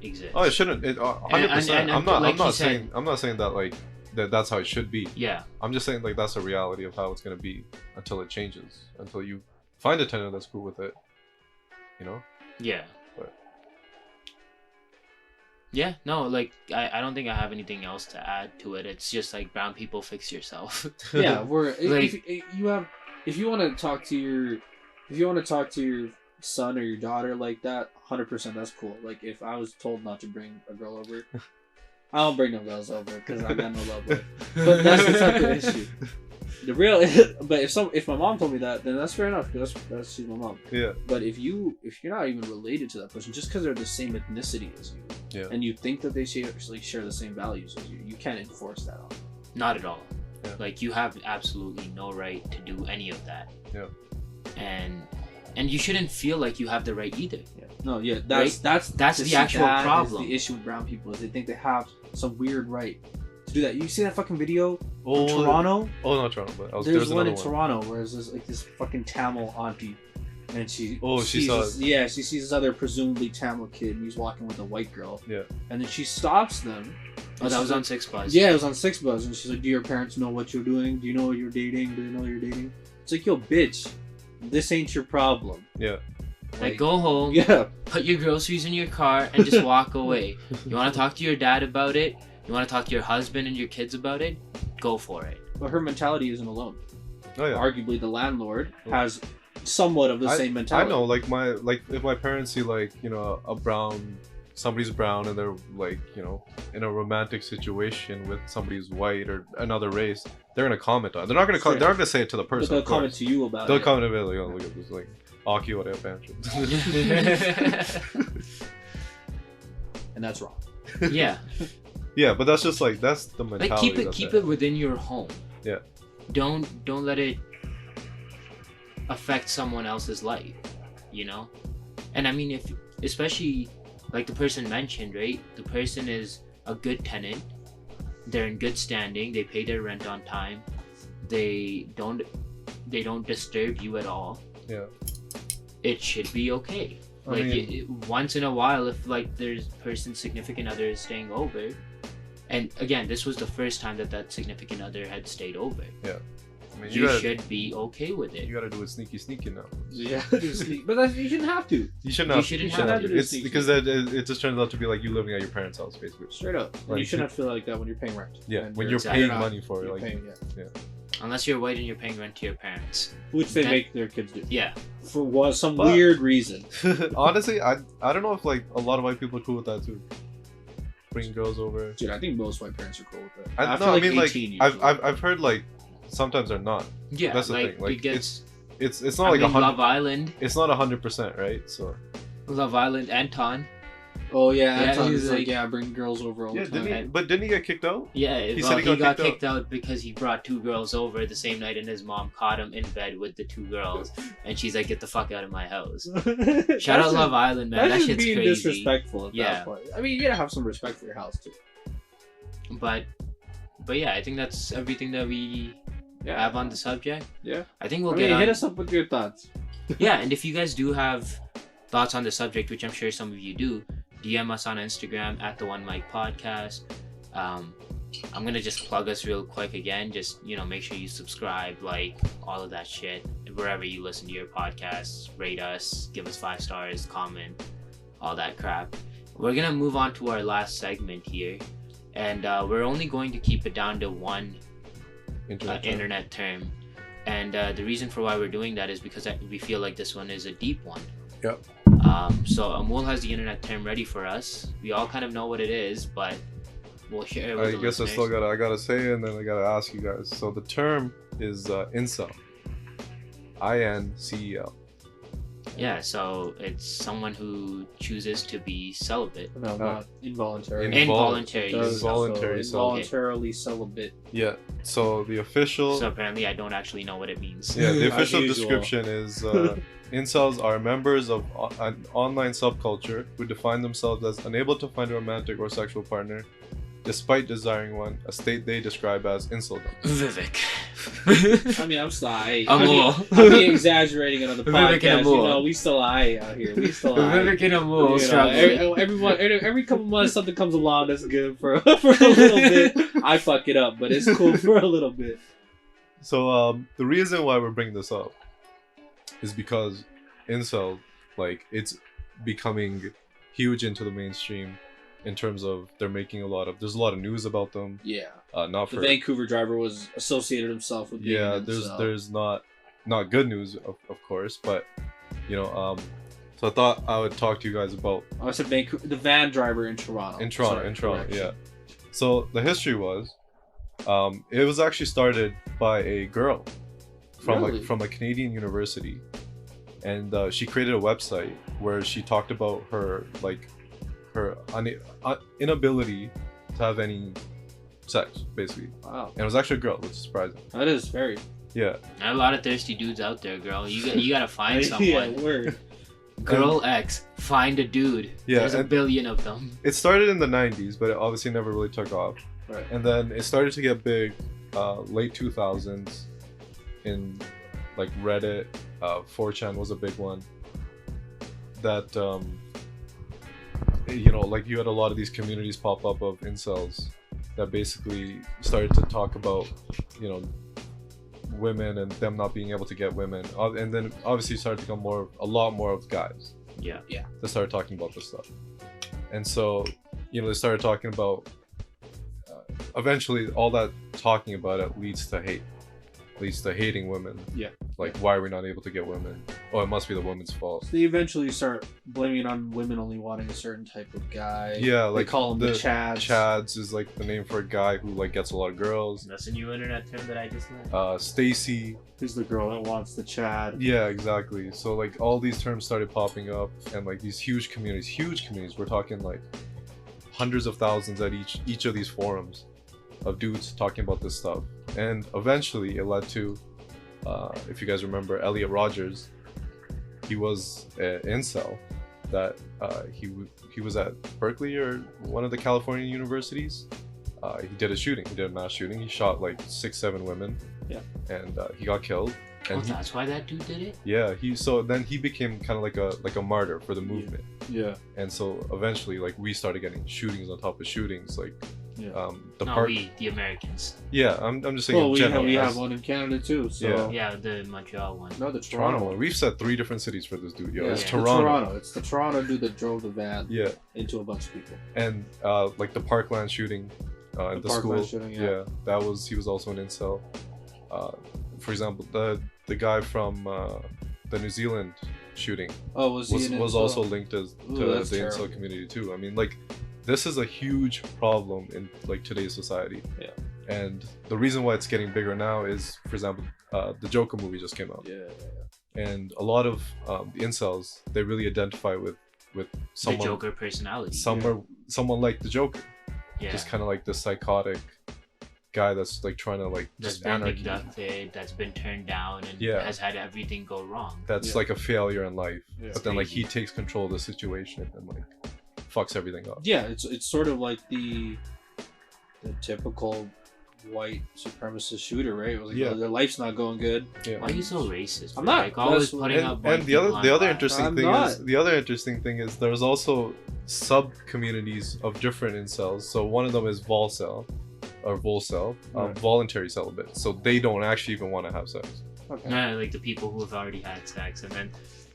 exist. Oh, it shouldn't. 100%. And I'm not. like I'm not he said- saying. I'm not saying that like that's how it should be. Yeah. I'm just saying like that's a reality of how it's gonna be until it changes. Until you find a tenant that's cool with it. You know. Yeah. But- Yeah, no, like I don't think I have anything else to add to it. It's just like brown people, fix yourself. Yeah, we're Like- if you want to talk to your son or your daughter like that, 100% that's cool. Like if I was told not to bring a girl over, I don't bring no girls over because I got no love life. But that's the type of issue. The real, but if my mom told me that, then that's fair enough because that's she's my mom. Yeah. But if you're not even related to that person, just because they're the same ethnicity as you, and you think that they share the same values as you can't enforce that on them. Not at all. Yeah. Like, you have absolutely no right to do any of that. Yeah. And you shouldn't feel like you have the right either. Yeah. No, yeah, That's the actual problem. The issue with brown people is they think they have some weird right to do that. You see that fucking video Oh, in Toronto? Oh, not Toronto, but there's one in Toronto where there's this fucking Tamil auntie, and she sees this other presumably Tamil kid, and he's walking with a white girl. Yeah. And then she stops them. Oh, that was on Six Buzz. Yeah, it was on Six Buzz, and she's like, "Do your parents know what you're doing? Do you know you're dating? Do they know you're dating?" It's like, yo, bitch, this ain't your problem. Yeah. Like, go home. Yeah. Put your groceries in your car and just walk away. You want to talk to your dad about it? You want to talk to your husband and your kids about it? Go for it. But her mentality isn't alone. Oh yeah. Arguably, the landlord has somewhat of the same mentality. I know, like if my parents see somebody's brown and they're like, in a romantic situation with somebody who's white or another race, they're gonna comment on it. They're not gonna they're not gonna say it to the person. But they'll comment to you about it. They'll comment about it, like, oh, look at this, like, Aki what And that's wrong. Yeah. Yeah, but that's just like, that's the mentality. Like, keep it within your home. Yeah. Don't let it affect someone else's life, And I mean, if especially like the person mentioned, right? The person is a good tenant. They're in good standing. They pay their rent on time. They don't disturb you at all. Yeah. It should be okay. I Like, once in a while, if like there's person's significant other is staying over, and again, this was the first time that significant other had stayed over. Yeah. I mean, you should be okay with it. You gotta do it sneaky now. Yeah, but you shouldn't have to. You shouldn't have to. do It's sneaky. because it just turns out to be like you living at your parents' house, basically. Straight up. And Like, you shouldn't have to feel like that when you're paying rent. Yeah, And when you're Exactly. paying money for it, You're like, paying, Unless you're white and you're paying rent to your parents. which they That- make their kids do. Yeah. For some But- weird reason. honestly, I don't know if like a lot of white people are cool with that too. Bringing girls over. Dude, I think most white parents are cool with that. I After no, I mean, like, 18, I've heard like sometimes they're not. Yeah, That's the like, thing. Like, it gets. It's I not like mean, 100. Love Island, It's not 100%, right? So. Love Island, Anton. Oh yeah, Yeah, Anton he's is like- bring girls over all Yeah, the time. didn't he get kicked out? Yeah, He well, said he he got got kicked kicked out because he brought two girls over the same night, and his mom caught him in bed with the two girls, and she's like, "Get the fuck out of my house!" Shout out Love Island, man. That That's just shit's being crazy. disrespectful at Yeah. that point. I mean, you gotta have some respect for your house too. But yeah, I think that's everything that we have on the subject. Yeah. I think we'll I get mean, on. hit us up with your thoughts. Yeah, and if you guys do have thoughts on the subject, which I'm sure some of you do, DM us on Instagram at the One Mic Podcast. I'm gonna just plug us real quick again. Just make sure you subscribe, like all of that shit wherever you listen to your podcasts. Rate us, give us 5 stars, comment, all that crap. We're gonna move on to our last segment here, and we're only going to keep it down to one internet term. And the reason for why we're doing that is because we feel like this one is a deep one. Yep. So Amul has the internet term ready for us. We all kind of know what it is, but we'll share it with I the guess listeners. I gotta say it, and then I gotta ask you guys. So the term is incel. INCEL. Yeah, so it's someone who chooses to be celibate. No, not involuntary. Involuntary. Involuntary. Involuntarily celibate. Yeah. So the official. So apparently I don't actually know what it means. Yeah, the As official usual. description is incels are members of an online subculture who define themselves as unable to find a romantic or sexual partner despite desiring one, a state they describe as inceldom. Vivek. I mean, I'm sorry. Amul. I'm being exaggerating on the Vivek and podcast. Amul. We still high out here. We still high. Vivek and Amul Every couple months something comes along that's good for a little bit. I fuck it up, but it's cool for a little bit. So the reason why we're bringing this up is because incel, like, it's becoming huge into the mainstream in terms of there's a lot of news about them. Yeah. Not The for Vancouver driver was associated himself with being yeah. an incel. There's not good news of course, but so I thought I would talk to you guys about I said Vancouver, the van driver in Toronto. in Toronto, Sorry, correction. yeah. So the history was, it was actually started by a girl from Really? from a Canadian university, and she created a website where she talked about her inability to have any sex, basically. Wow, And it was actually a girl, which is surprising. that is very. Yeah. There are a lot of thirsty dudes out there, girl. You gotta find Yeah, someone. word. Girl X, find a dude. Yeah, There's a and- billion of them. It started in the 90s, but it obviously never really took off. Right. And then it started to get big late 2000s in like Reddit. 4chan was a big one. That, like you had a lot of these communities pop up of incels that basically started to talk about, women and them not being able to get women. And then obviously started to become a lot more of guys. Yeah. That started talking about this stuff. And so, they started talking about, eventually all that talking about it leads to hate. Leads to hating women. Yeah. Like, why are we not able to get women? Oh, it must be the woman's fault. They eventually start blaming it on women only wanting a certain type of guy. Yeah, They like call them the Chads. Chads is like the name for a guy who like gets a lot of girls. That's a new internet term that I just learned. Stacy. Who's the girl that wants the Chad? Yeah, exactly. So like all these terms started popping up, and like these huge communities. We're talking like hundreds of thousands at each of these forums of dudes talking about this stuff. And eventually it led to, if you guys remember, Elliot Rogers. He was an incel that he was at Berkeley or one of the California universities. He did a mass shooting. He shot like 6-7 women. Yeah. And he got killed. And That's why that dude did it? yeah, then he became kind of like a martyr for the movement. Yeah. And so eventually, like, we started getting shootings on top of shootings, like Yeah. The Americans. Yeah, I'm just saying. Well, in we general, have as- one in Canada too. So Yeah. Yeah, the Montreal one. no, the Toronto. Toronto. We've said 3 different cities for this dude. Yo, Yeah, it's the Toronto. It's the Toronto dude that drove the van Yeah, into a bunch of people. and like the Parkland shooting at the Parkland school. shooting, yeah, he was also an incel. For example, the guy from the New Zealand shooting Oh, was he in it? was also linked to that's the terrible. incel community too. I mean, like, this is a huge problem in like today's society. Yeah. And the reason why it's getting bigger now is, for example, the Joker movie just came out, Yeah. and a lot of the incels, they really identify with someone, the Joker personality. someone like the Joker, Yeah. just kind of like the psychotic guy that's like trying to like That's just been anarchy. abducted, that's been turned down, and Yeah. has had everything go wrong. That's Yeah. like a failure in life, Yeah. but then like Crazy. he takes control of the situation and like fucks everything up. Yeah, it's sort of like the typical white supremacist shooter, right? It was like, Yeah. oh, their life's not going good. Yeah. Why are you so racist? I'm bro? not. Like always That's- putting and, up white and the other people on the other blast. interesting I'm thing not. is the other interesting thing is there's also sub communities of different incels. So one of them is volcel or volcel, Right. voluntary celibate. So they don't actually even want to have sex. Okay. No, like the people who have already had sex and then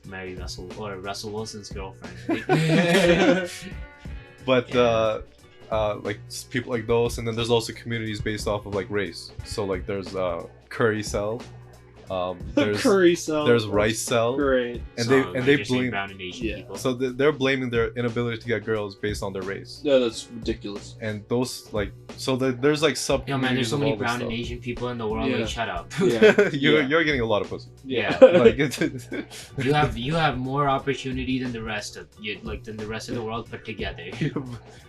marry Russell Wilson's girlfriend. But Yeah. like people like those, and then there's also communities based off of like race. So like there's curry cell, there's Curry cell. there's rice cell, Great. and So, they like, and they you're saying blame. brown and Asian Yeah. people. So they're blaming their inability to get girls based on their race, No, that's ridiculous. and those like there's like sub. Yo, man, there's so of many all this brown and stuff. Asian people in the world. Yeah. Like, shut up. Yeah. you're Yeah. you're getting a lot of pussy. Yeah. Like it's, You have more opportunity than the rest of the world put together. you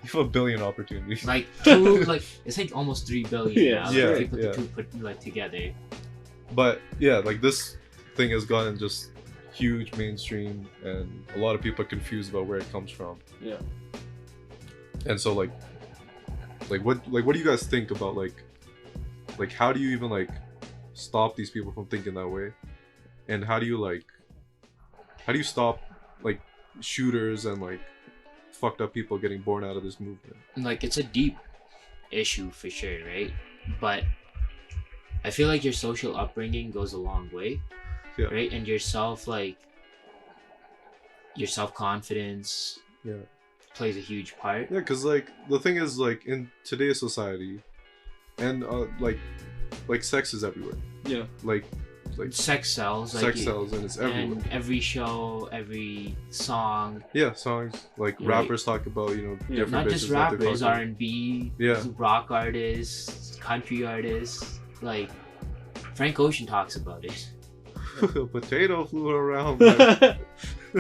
have a billion opportunities. Like it's like almost 3 billion Yeah. now. Yeah, If you put yeah. the two put like together. But yeah, like this thing has gotten just huge mainstream, and a lot of people are confused about where it comes from. Yeah. And so like what do you guys think about like how do you even like stop these people from thinking that way, and how do you stop like shooters and like fucked up people getting born out of this movement? Like, it's a deep issue for sure, right? But I feel like your social upbringing goes a long way. Yeah. Right? And your self-confidence Yeah. plays a huge part. Yeah, because like the thing is, like, in today's society, and like sex is everywhere. Yeah. Like like sex sells. Like sex sells, and it's everywhere. And every show, every song. Yeah, songs like Right. rappers talk about different Not bitches just that they're rappers, talking. R&B, Yeah. rock artists, country artists. Like Frank Ocean talks about it. Potato flew around. Like,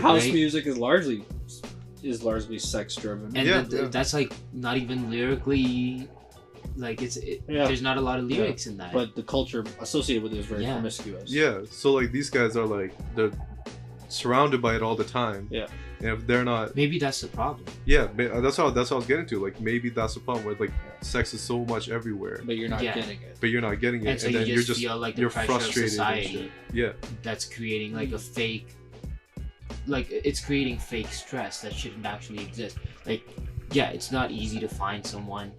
House Right. music is largely sex driven. And Yeah, th- yeah. that's like not even lyrically. Like Yeah. there's not a lot of lyrics in that. But the culture associated with it is very Yeah. promiscuous. yeah, so like these guys are like they're surrounded by it all the time. Yeah. And if they're not, maybe that's the problem. yeah, that's how I was getting to. Like maybe that's the problem where like sex is so much everywhere, But you're not Yeah. getting it. but you're not getting it, And so and then you you're just feel like the you're pressure of frustrated and society shit. Yeah, that's creating like a fake, like it's creating fake stress that shouldn't actually exist. Like, yeah, it's not easy to find someone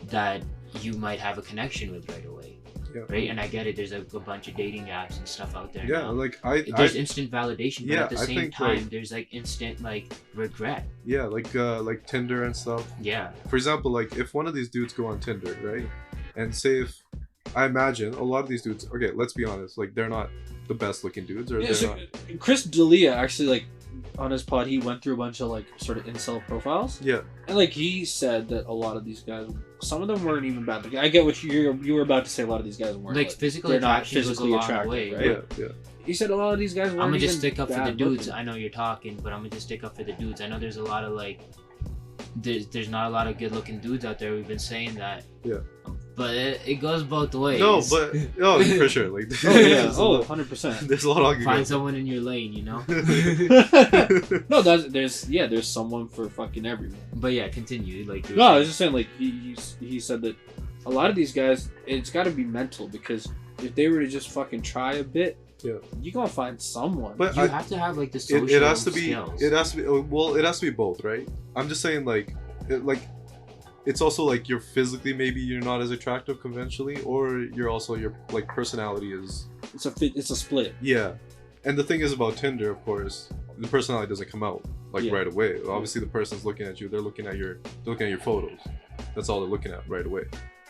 that you might have a connection with right away. Yeah. Right, and I get it. There's a bunch of dating apps and stuff out there. yeah. now. Like There's instant validation, but yeah, at the I same think, time, like- there's like instant like regret. yeah, like Tinder and stuff. Yeah, For example, like if one of these dudes go on Tinder, right, and say if I imagine a lot of these dudes. Okay, let's be honest. Like they're not the best looking dudes, or Yeah, they're so not. Chris D'Elia actually like on his pod he went through a bunch of like sort of incel profiles. Yeah, And like he said that a lot of these guys, some of them weren't even bad looking. I get what you were about to say. A lot of these guys weren't like physical they're not attraction goes a physically long attractive, way. right? yeah, yeah. He said a lot of these guys weren't I'm gonna even just stick up for the bad dudes. looking. I know you're talking, but I'm gonna just stick up for the dudes. I know there's a lot of like, there's not a lot of good looking dudes out there. We've been saying that. Yeah. But it goes both ways. No, but no, for sure. Like Oh yeah, there's a oh lot- 100%. there's a lot of ugly Find guys. someone in your lane, you know. No, there's someone for fucking everyone. But yeah, continue. Like you were No, I saying. was just saying, like he said that a lot of these guys, it's got to be mental because if they were to just fucking try a bit, Yeah. you gonna find someone. But you I, have to have like the social it has to be skills. it has to be well it has to be both, right? I'm just saying it's also like you're physically maybe you're not as attractive conventionally, or you're also your like personality is it's a split. yeah. And the thing is about Tinder, of course, the personality doesn't come out like Yeah. right away. Obviously, the person's looking at you. They're looking at your photos. That's all they're looking at right away.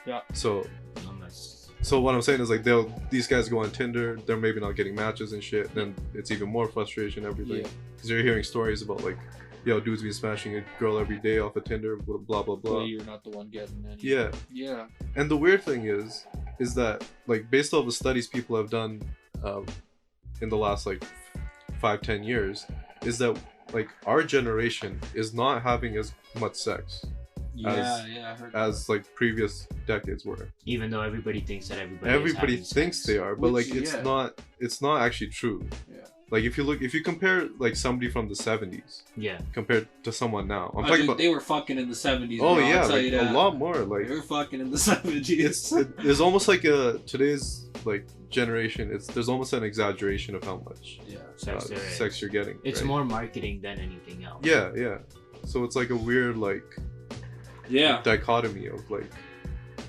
Yeah. So Unless- So what I'm saying is like these guys go on Tinder, they're maybe not getting matches and shit. Then it's even more frustration, everything, Yeah. because you're hearing stories about like, yo, dudes be smashing a girl every day off of Tinder, blah blah blah. Well, you're not the one getting any. Yeah, Yeah. and the weird thing is that like based off the studies people have done, in the last like 5-10 years, is that like our generation is not having as much sex Yeah, I heard as like previous decades were. even though everybody thinks that everybody Everybody is having thinks sex. they are, but Which, like yeah. it's not actually true. Yeah. Like if you compare like somebody from the 70s Yeah, compared to someone now, I'm Oh, talking dude, about they were fucking in the 70s. oh bro, I'll yeah, tell like you a that. lot more. Like They were fucking in the 70s. there's almost like a today's like generation. There's almost an exaggeration of how much yeah. sex, there is. sex you're getting. It's right? more marketing than anything else. Yeah, yeah. So it's like a weird like Yeah. dichotomy of like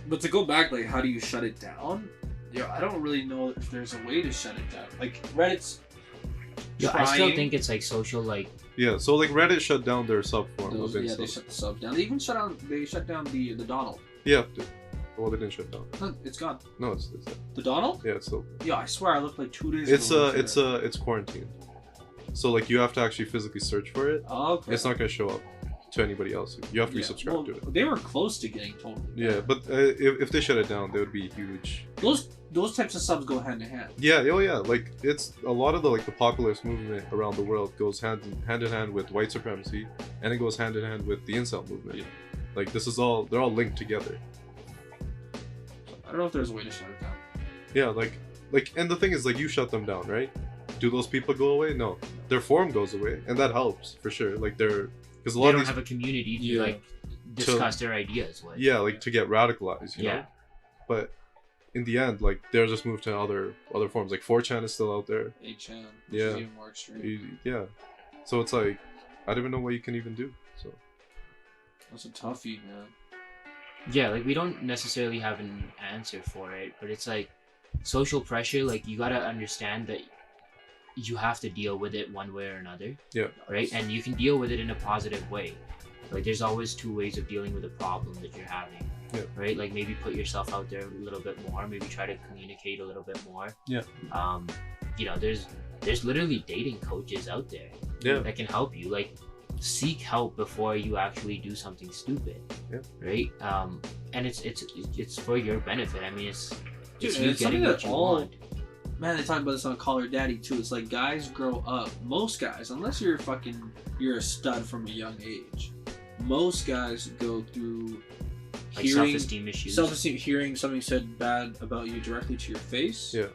But to go back, like, how do you shut it down? Yeah, I don't really know if there's a way to shut it down. Like, Reddit's Yeah, I still trying. think it's like social, like yeah. So like Reddit shut down their sub form Those, of yeah, they Insta. shut the subs down. They even shut down the Donald. Yeah. Well, they didn't shut down. Look, it's gone. No, it's The Donald? yeah, it's still. Yeah, I swear I looked like 2 days It's ago. it's quarantine. So like you have to actually physically search for it. Oh, okay. It's not gonna show up to anybody else. You have to be Yeah, subscribed well, to it. They were close to getting totally. Yeah, but if they shut it down, they would be huge. Those types of subs go hand in hand. Yeah, oh yeah, like it's a lot of the like the populist movement around the world goes hand in hand with white supremacy, and it goes hand in hand with the incel movement. Yeah. Like they're all linked together. I don't know if there's a way to shut it down. Yeah, like and the thing is like you shut them down, right? Do those people go away? No, their form goes away, and that helps for sure. Like because a lot they of don't these have a community to Yeah. like discuss their ideas with. yeah, like to get radicalized, you Yeah. know. But in the end, like they're just moved to other forms. Like 4chan is still out there. 8chan. Yeah. Is even more extreme. Yeah, so it's like I don't even know what you can even do. So That's a toughie, man. Yeah, like we don't necessarily have an answer for it, but it's like social pressure. Like you gotta understand that you have to deal with it one way or another. Yeah. Right? And you can deal with it in a positive way. Like there's always two ways of dealing with a problem that you're having. Yeah. Right? Like maybe put yourself out there a little bit more, maybe try to communicate a little bit more. Yeah. You know, there's literally dating coaches out there that can help you. Like seek help before you actually do something stupid. Yeah. Right? And it's for your benefit. I mean, it's Dude, you it's getting something what that you all want. man, they talk about this on Call Her Daddy too. It's like guys grow up. Most guys, unless you're a stud from a young age, most guys go through Like hearing self-esteem issues. hearing something said bad about you directly to your face. Yeah.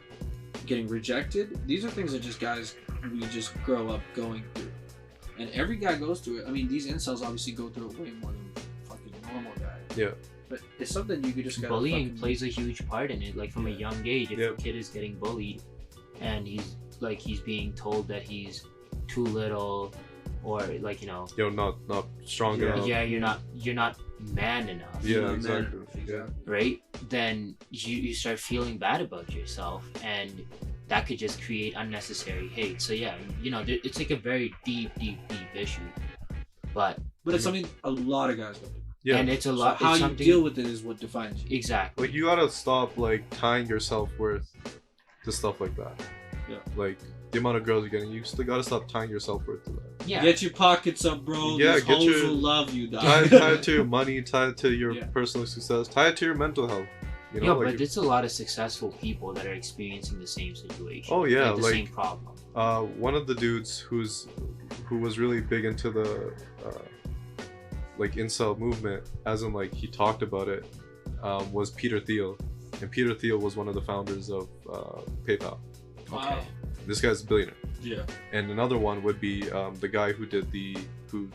Getting rejected. These are things that just guys we just grow up going through, and every guy goes through it. I mean, these incels obviously go through it way more than fucking normal guys. Yeah. But it's something you could just gotta Bullying fucking- plays a huge part in it. Like from a young age, if Yeah. a kid is getting bullied and he's being told that he's too little, or like, you know, not strong enough. yeah, you're not man enough. Yeah, Man, exactly. exactly. Right? Then you start feeling bad about yourself, and that could just create unnecessary hate. So yeah, you know, it's like a very deep issue. But But it's something a lot of guys go through. Yeah. and it's a So lot. how it's you something, deal with it is what defines you. exactly. Like you gotta stop like tying your self-worth to stuff like that. Yeah. Like the amount of girls you're getting, you still gotta stop tying your self-worth to that. Yeah. Get your pockets up, bro. Yeah, These get hoes your- will love you, dog. Tie it to your money, tie it to your Yeah. personal success, tie it to your mental health. You know, Yeah, like but it's a lot of successful people that are experiencing the same situation. Oh, yeah, the like- same problem. one of the dudes who was really big into the like incel movement, as in like he talked about it, was Peter Thiel, and Peter Thiel was one of the founders of PayPal. Wow. This guy's a billionaire. Yeah. And another one would be the guy who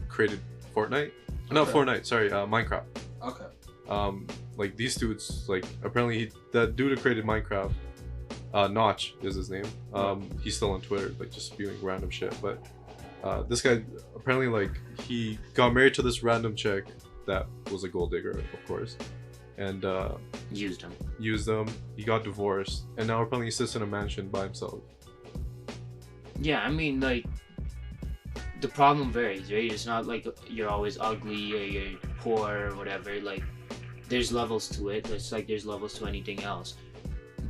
created Fortnite. Not Okay. Fortnite, sorry, Minecraft. Okay. Like these dudes, like apparently that dude who created Minecraft, Notch is his name. He's still on Twitter, like just spewing random shit. But this guy apparently like he got married to this random chick that was a gold digger, of course, and Used them. used them. He got divorced, and now apparently he sits in a mansion by himself. Yeah, I mean, like, the problem varies, right? It's not like you're always ugly or you're poor or whatever. Like, there's levels to it. It's like there's levels to anything else.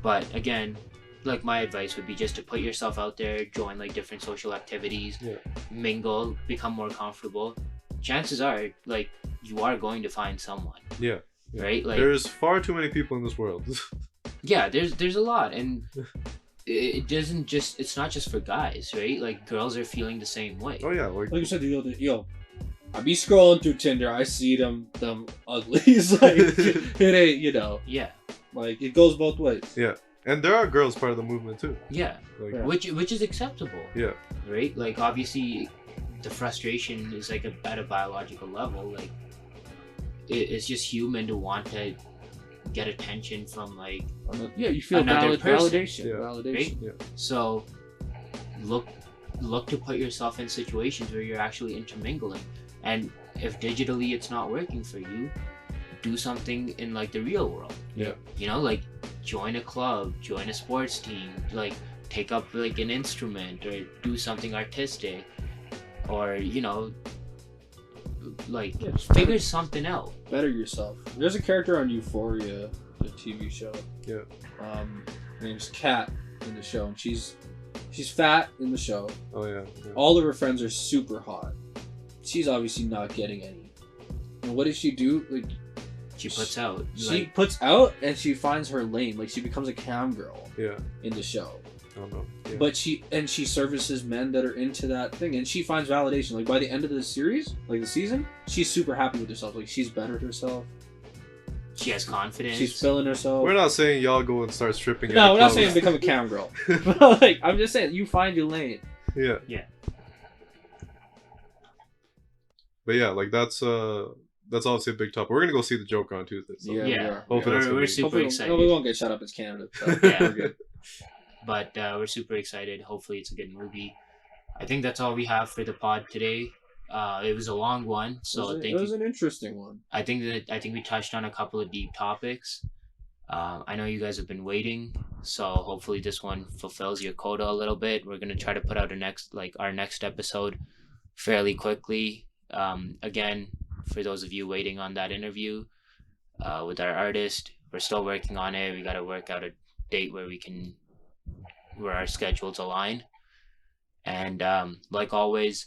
But again, like my advice would be just to put yourself out there, join like different social activities, Yeah. mingle, become more comfortable. Chances are, like, you are going to find someone, Yeah. Yeah. right? Like, There's far too many people in this world. yeah, there's a lot, and it doesn't just, it's not just for guys, right? Like, girls are feeling the same way. Oh yeah, like Like you said, yo, I be scrolling through Tinder. I see them uglies. Like it ain't, you know, Yeah, like it goes both ways. and there are girls part of the movement too. yeah, Like Yeah. which is acceptable. yeah. Right? Like, obviously, the frustration is like at a biological level. Like, it's just human to want to get attention from, like, Yeah, you feel Another person. validation. Yeah. Validation. so look to put yourself in situations where you're actually intermingling. And if digitally it's not working for you, do something in like the real world. Yeah. You know, like join a club, join a sports team, like take up like an instrument or do something artistic, or, you know, like Yeah, just figure something out. Better yourself. There's a character on Euphoria, the TV show. Yeah. Her name's Kat in the show, and she's fat in the show. Oh yeah. Yeah. All of her friends are super hot. She's obviously not getting any. And what does she do? Like She puts out. she Like, puts out and she finds her lane. Like she becomes a cam girl Yeah. in the show. I don't know. Yeah. But she services men that are into that thing, and she finds validation. Like by the end of the series, like the season, she's super happy with herself. Like she's bettered herself. she has confidence. She's filling herself. We're not saying y'all go and start stripping. No, at we're not clubs. saying become a cam girl. But like I'm just saying, you find your lane. Yeah. Yeah. But yeah, like that's obviously a big topic. We're gonna go see the Joker on Tuesday. So. Yeah. Yeah, Hopefully that's we're gonna be- super Hopefully, excited. we won't get shut up as Canada. So. Yeah. We're good. But we're super excited. Hopefully, it's a good movie. I think that's all we have for the pod today. It was a long one, so it was an interesting one. I think we touched on a couple of deep topics. I know you guys have been waiting, so hopefully this one fulfills your quota a little bit. We're gonna try to put out our next episode fairly quickly. Again, for those of you waiting on that interview with our artist, we're still working on it. We gotta work out a date where our schedules align. And like always,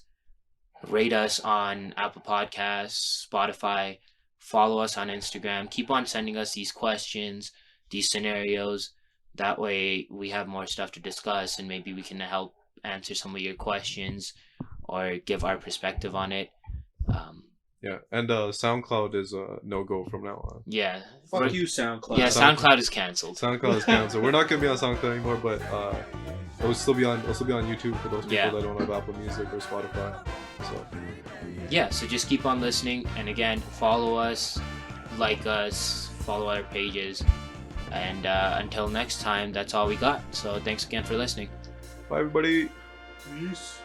rate us on Apple Podcasts, Spotify. Follow us on Instagram. Keep on sending us these questions, these scenarios. That way we have more stuff to discuss and maybe we can help answer some of your questions or give our perspective on it. Yeah, and SoundCloud is a no-go from now on. Yeah. Fuck you, SoundCloud. Yeah, SoundCloud is canceled. SoundCloud is canceled. We're not gonna be on SoundCloud anymore, but it'll still be on YouTube for those people that don't have Apple Music or Spotify. So yeah, so just keep on listening, and again, follow us, like us, follow our pages, and until next time, that's all we got. So thanks again for listening. bye, everybody. Peace.